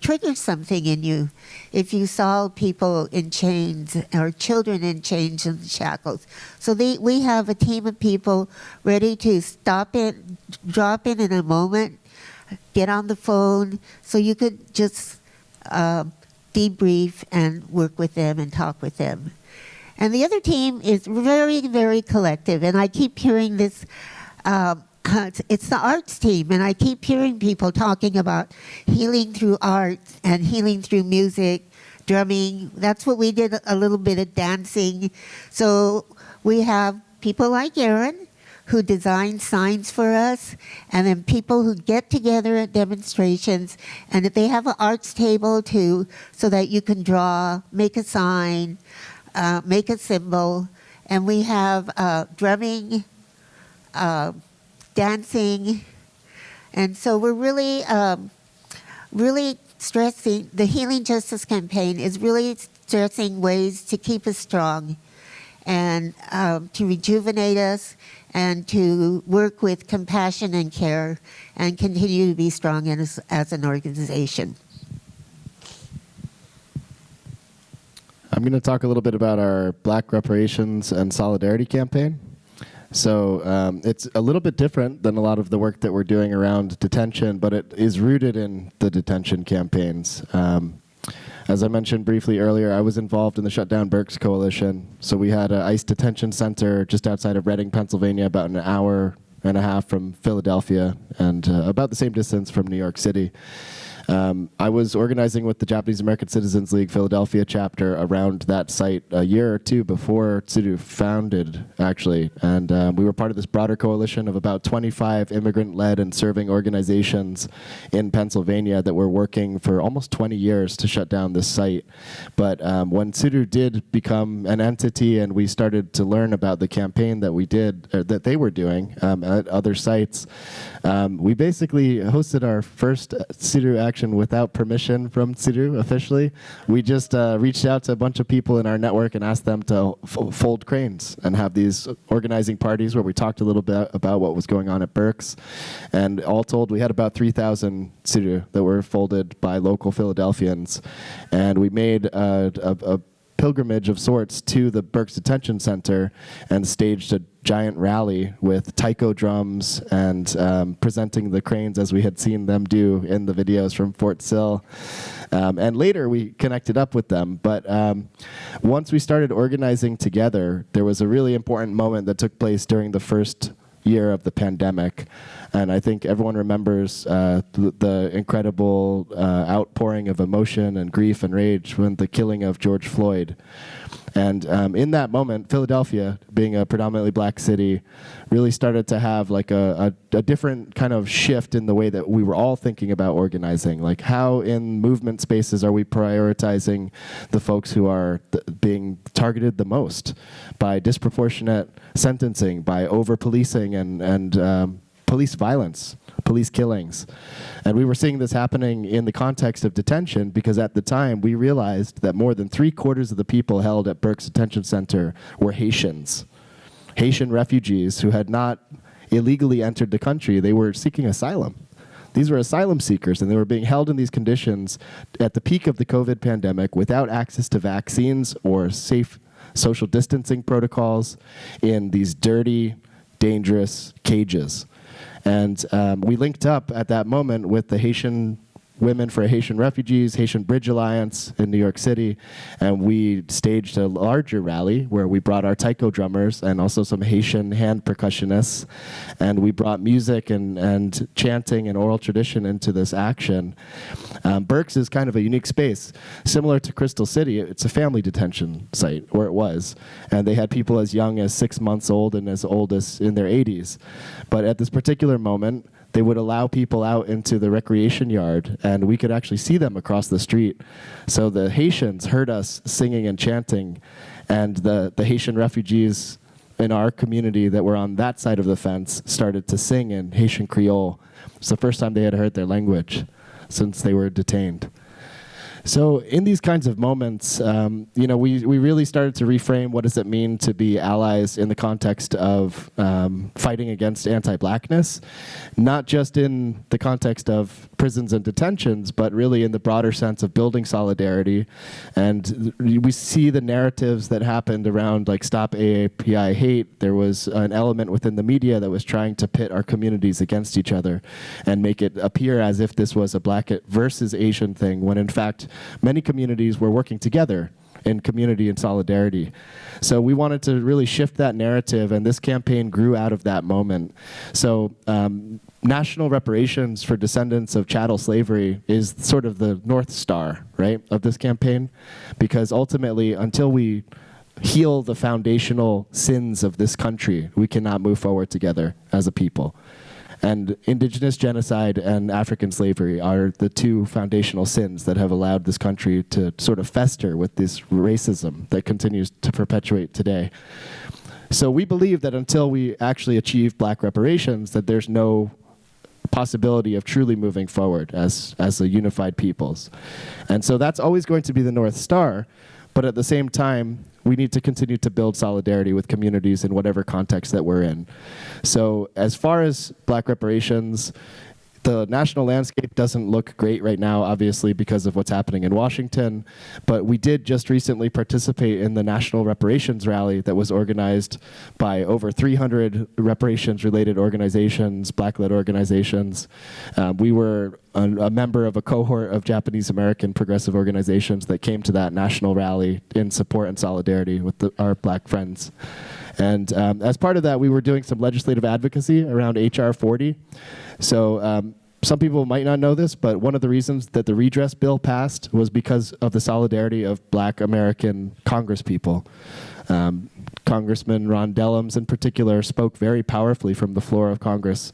trigger something in you if you saw people in chains or children in chains and shackles. So we have a team of people ready to drop in a moment, get on the phone, so you could just debrief and work with them and talk with them. And the other team is very, very collective, and I keep hearing this. It's the arts team, and I keep hearing people talking about healing through art and healing through music, drumming. That's what we did, a little bit of dancing. So we have people like Aaron who design signs for us, and then people who get together at demonstrations, and if they have an arts table too, so that you can draw, make a sign, make a symbol, and we have drumming, dancing, and so we're really, really stressing, the Healing Justice Campaign is really stressing ways to keep us strong and to rejuvenate us and to work with compassion and care and continue to be strong as an organization. I'm going to talk a little bit about our Black Reparations and Solidarity campaign. So it's a little bit different than a lot of the work that we're doing around detention, but it is rooted in the detention campaigns. As I mentioned briefly earlier, I was involved in the Shut Down Berks Coalition. So we had an ICE detention center just outside of Reading, Pennsylvania, about an hour and a half from Philadelphia, and about the same distance from New York City. I was organizing with the Japanese American Citizens League Philadelphia chapter around that site a year or 2 before Tsuru founded, actually. And we were part of this broader coalition of about 25 immigrant-led and serving organizations in Pennsylvania that were working for almost 20 years to shut down this site. But when Tsuru did become an entity and we started to learn about the campaign that we did, that they were doing at other sites, we basically hosted our first Tsuru action without permission from Tsuru officially. We just reached out to a bunch of people in our network and asked them to fold cranes and have these organizing parties where we talked a little bit about what was going on at Berks. And all told, we had about 3,000 Tsuru that were folded by local Philadelphians. And we made a pilgrimage of sorts to the Berks Detention Center and staged a giant rally with taiko drums and presenting the cranes as we had seen them do in the videos from Fort Sill. And later we connected up with them. But once we started organizing together, there was a really important moment that took place during the first year of the pandemic. And I think everyone remembers the incredible outpouring of emotion and grief and rage when the killing of George Floyd. And in that moment, Philadelphia, being a predominantly black city, really started to have like a different kind of shift in the way that we were all thinking about organizing. Like, how in movement spaces are we prioritizing the folks who are being targeted the most by disproportionate sentencing, by over-policing and police violence, police killings. And we were seeing this happening in the context of detention because at the time we realized that more than 3/4 of the people held at Berks Detention Center were Haitians. Haitian refugees who had not illegally entered the country. They were seeking asylum. These were asylum seekers, and they were being held in these conditions at the peak of the COVID pandemic without access to vaccines or safe social distancing protocols in these dirty, dangerous cages. And we linked up at that moment with the Haitian Women for Haitian Refugees, Haitian Bridge Alliance in New York City, and we staged a larger rally where we brought our taiko drummers and also some Haitian hand percussionists, and we brought music and chanting and oral tradition into this action. Berks is kind of a unique space. Similar to Crystal City, it's a family detention site, or it was, and they had people as young as 6 months old and as old as in their 80s. But at this particular moment, they would allow people out into the recreation yard, and we could actually see them across the street. So the Haitians heard us singing and chanting, and the Haitian refugees in our community that were on that side of the fence started to sing in Haitian Creole. It's the first time they had heard their language since they were detained. So in these kinds of moments, we really started to reframe what does it mean to be allies in the context of fighting against anti-blackness, not just in the context of prisons and detentions, but really in the broader sense of building solidarity. And we see the narratives that happened around like Stop AAPI Hate. There was an element within the media that was trying to pit our communities against each other and make it appear as if this was a Black versus Asian thing, when in fact, many communities were working together in community and solidarity. So we wanted to really shift that narrative, and this campaign grew out of that moment. So national reparations for descendants of chattel slavery is sort of the North Star, right, of this campaign, because ultimately, until we heal the foundational sins of this country, we cannot move forward together as a people. And indigenous genocide and African slavery are the two foundational sins that have allowed this country to sort of fester with this racism that continues to perpetuate today. So we believe that until we actually achieve Black reparations, that there's no possibility of truly moving forward as a unified peoples. And so that's always going to be the North Star, but at the same time, we need to continue to build solidarity with communities in whatever context that we're in. So as far as Black reparations, the national landscape doesn't look great right now, obviously, because of what's happening in Washington. But we did just recently participate in the National Reparations Rally that was organized by over 300 reparations-related organizations, Black-led organizations. We were a member of a cohort of Japanese-American progressive organizations that came to that national rally in support and solidarity with our Black friends. And as part of that, we were doing some legislative advocacy around HR 40. So some people might not know this, but one of the reasons that the redress bill passed was because of the solidarity of Black American congresspeople. Congressman Ron Dellums in particular spoke very powerfully from the floor of Congress.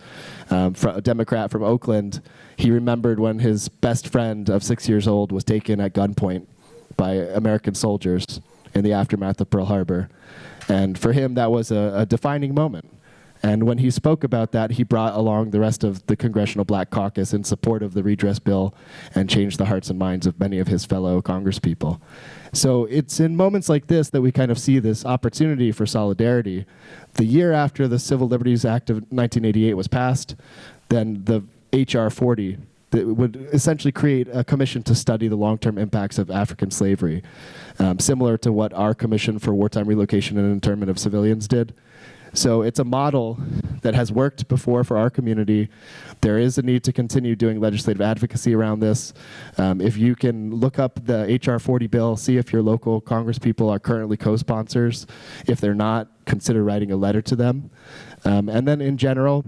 A Democrat from Oakland, he remembered when his best friend of 6 years old was taken at gunpoint by American soldiers in the aftermath of Pearl Harbor. And for him, that was a defining moment. And when he spoke about that, he brought along the rest of the Congressional Black Caucus in support of the redress bill and changed the hearts and minds of many of his fellow congresspeople. So it's in moments like this that we kind of see this opportunity for solidarity. The year after the Civil Liberties Act of 1988 was passed, then the HR 40 that would essentially create a commission to study the long-term impacts of African slavery, similar to what our Commission for Wartime Relocation and Internment of Civilians did. So it's a model that has worked before for our community. There is a need to continue doing legislative advocacy around this. If you can look up the HR 40 bill, see if your local congresspeople are currently co-sponsors. If they're not, consider writing a letter to them. And then in general,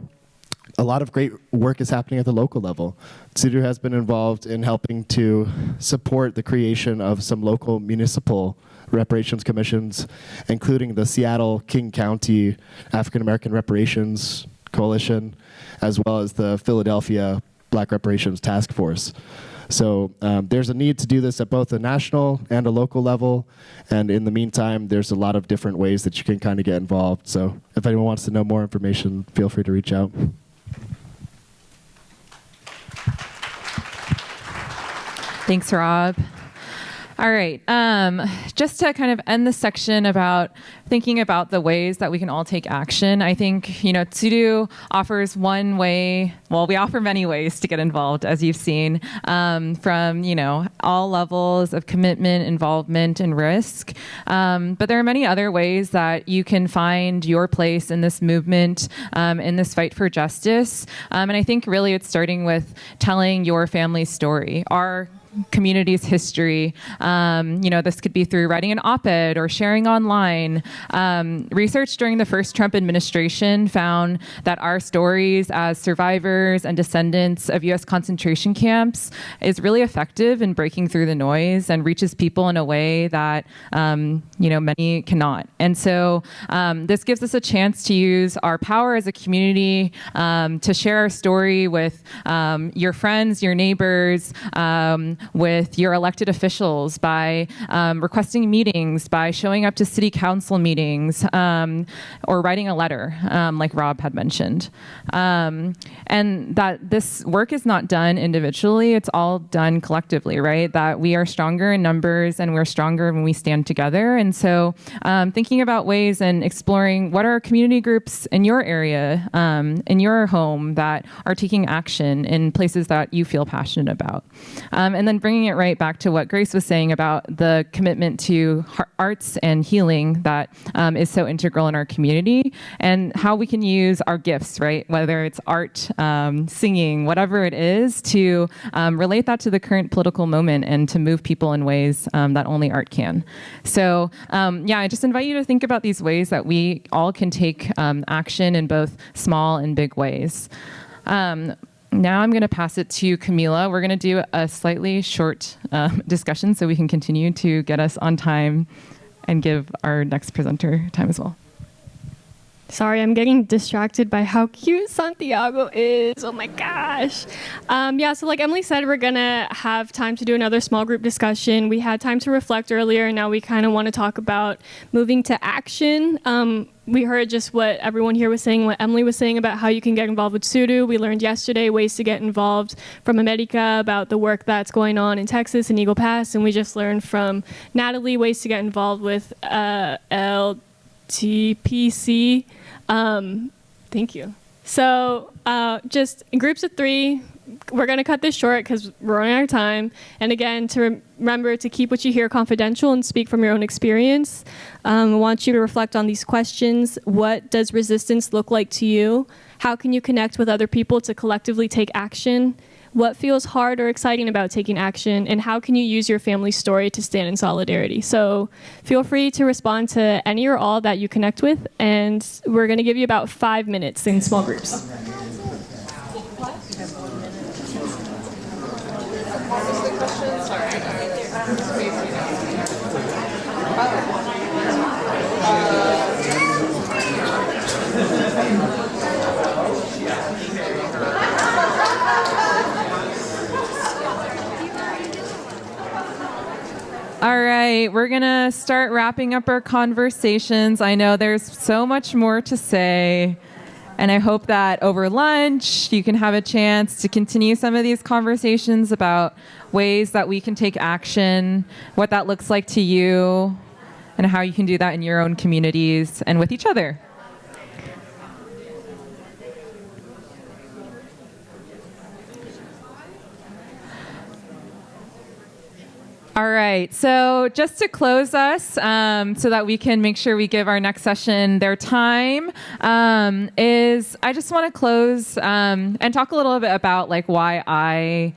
a lot of great work is happening at the local level. Tsudu has been involved in helping to support the creation of some local municipal reparations commissions, including the Seattle King County African American Reparations Coalition, as well as the Philadelphia Black Reparations Task Force. So there's a need to do this at both a national and a local level, and in the meantime, there's a lot of different ways that you can kind of get involved. So if anyone wants to know more information, feel free to reach out. Thanks, Rob. All right. Just to kind of end the section about thinking about the ways that we can all take action, I think, Tsudu offers one way. Well, we offer many ways to get involved, as you've seen, from, all levels of commitment, involvement, and risk. But there are many other ways that you can find your place in this movement, in this fight for justice. And I think really it's starting with telling your family's story. Our community's history. This could be through writing an op-ed or sharing online. Research during the first Trump administration found that our stories as survivors and descendants of U.S. concentration camps is really effective in breaking through the noise and reaches people in a way that, many cannot. And so this gives us a chance to use our power as a community to share our story with your friends, your neighbors, with your elected officials, by requesting meetings, by showing up to city council meetings, or writing a letter, like Rob had mentioned. And that this work is not done individually, it's all done collectively, right? That we are stronger in numbers and we're stronger when we stand together. And so thinking about ways and exploring what are community groups in your area, in your home, that are taking action in places that you feel passionate about. And then bringing it right back to what Grace was saying about the commitment to arts and healing that is so integral in our community, and how we can use our gifts, right? Whether it's art, singing, whatever it is, to relate that to the current political moment and to move people in ways that only art can. So I just invite you to think about these ways that we all can take action in both small and big ways. Now I'm going to pass it to Camila. We're going to do a slightly short discussion so we can continue to get us on time and give our next presenter time as well. Sorry, I'm getting distracted by how cute Santiago is. Oh my gosh. So like Emily said, we're gonna have time to do another small group discussion. We had time to reflect earlier, and now we kind of want to talk about moving to action. We heard just what everyone here was saying, what Emily was saying about how you can get involved with Tsudu. We learned yesterday ways to get involved from America about the work that's going on in Texas and Eagle Pass, and we just learned from Natalie ways to get involved with LTPC. Thank you. So just in groups of 3, we're going to cut this short because we're running out of time. And again, to remember to keep what you hear confidential and speak from your own experience. I want you to reflect on these questions. What does resistance look like to you? How can you connect with other people to collectively take action? What feels hard or exciting about taking action? And how can you use your family's story to stand in solidarity? So feel free to respond to any or all that you connect with. And we're going to give you about 5 minutes in small groups. All right, we're going to start wrapping up our conversations. I know there's so much more to say, and I hope that over lunch you can have a chance to continue some of these conversations about ways that we can take action, what that looks like to you, and how you can do that in your own communities and with each other. All right, so just to close us, so that we can make sure we give our next session their time, is I just want to close and talk a little bit about like why I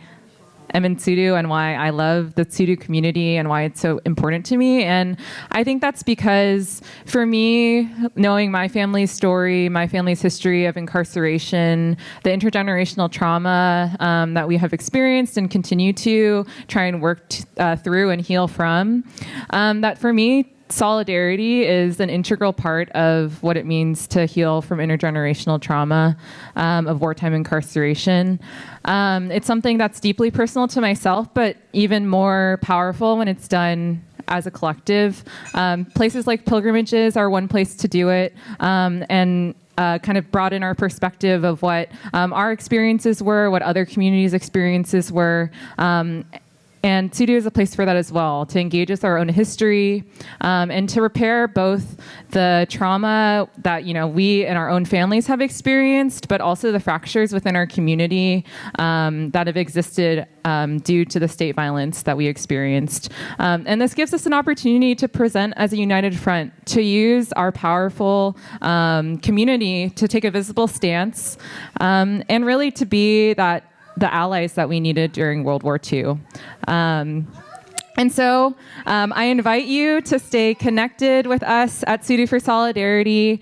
am in Tsudu and why I love the Tsudu community and why it's so important to me. And I think that's because for me, knowing my family's story, my family's history of incarceration, the intergenerational trauma that we have experienced and continue to try and work through and heal from, that for me, solidarity is an integral part of what it means to heal from intergenerational trauma of wartime incarceration. It's something that's deeply personal to myself, but even more powerful when it's done as a collective. Places like pilgrimages are one place to do it, and kind of broaden our perspective of what our experiences were, what other communities' experiences were, And Tsudu is a place for that as well, to engage with our own history and to repair both the trauma that we and our own families have experienced, but also the fractures within our community that have existed due to the state violence that we experienced. And this gives us an opportunity to present as a united front, to use our powerful community to take a visible stance, and really to be the allies that we needed during World War II. And so I invite you to stay connected with us at Tsudu for Solidarity.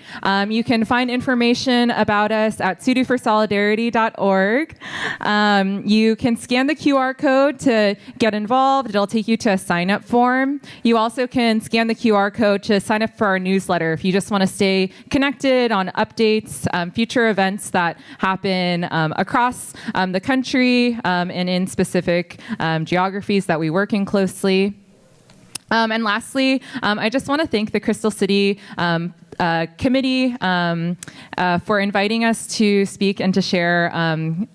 You can find information about us at tsuduforsolidarity.org. You can scan the QR code to get involved. It'll take you to a sign-up form. You also can scan the QR code to sign up for our newsletter if you just want to stay connected on updates, future events that happen across the country and in specific geographies that we work in closely. And lastly, I just want to thank the Crystal City committee for inviting us to speak and to share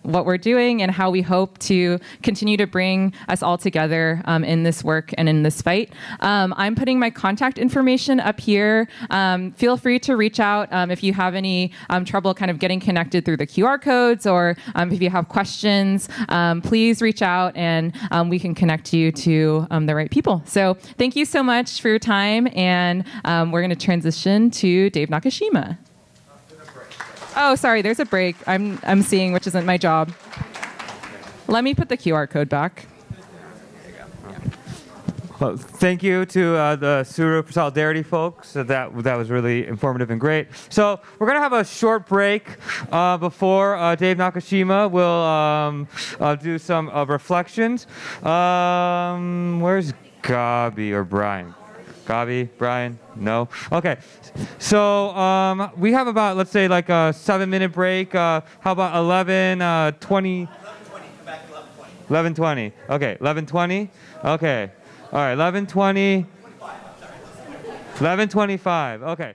what we're doing and how we hope to continue to bring us all together in this work and in this fight. I'm putting my contact information up here. Feel free to reach out if you have any trouble kind of getting connected through the QR codes, or if you have questions, please reach out and we can connect you to the right people. So thank you so much for your time, and we're going to transition to Dave Nakashima. Oh, sorry, there's a break I'm seeing, which isn't my job. Let me put the QR code back. Well, thank you to the Tsudu for Solidarity folks. That was really informative and great. So we're going to have a short break before Dave Nakashima will do some reflections. Where's Gabi or Brian? Gabi, Brian? No? Okay. So we have about, let's say, like a 7-minute break. How about 11:20? 11:20. Okay, 11:20? Okay. All right, 11:20. 11:25. Okay.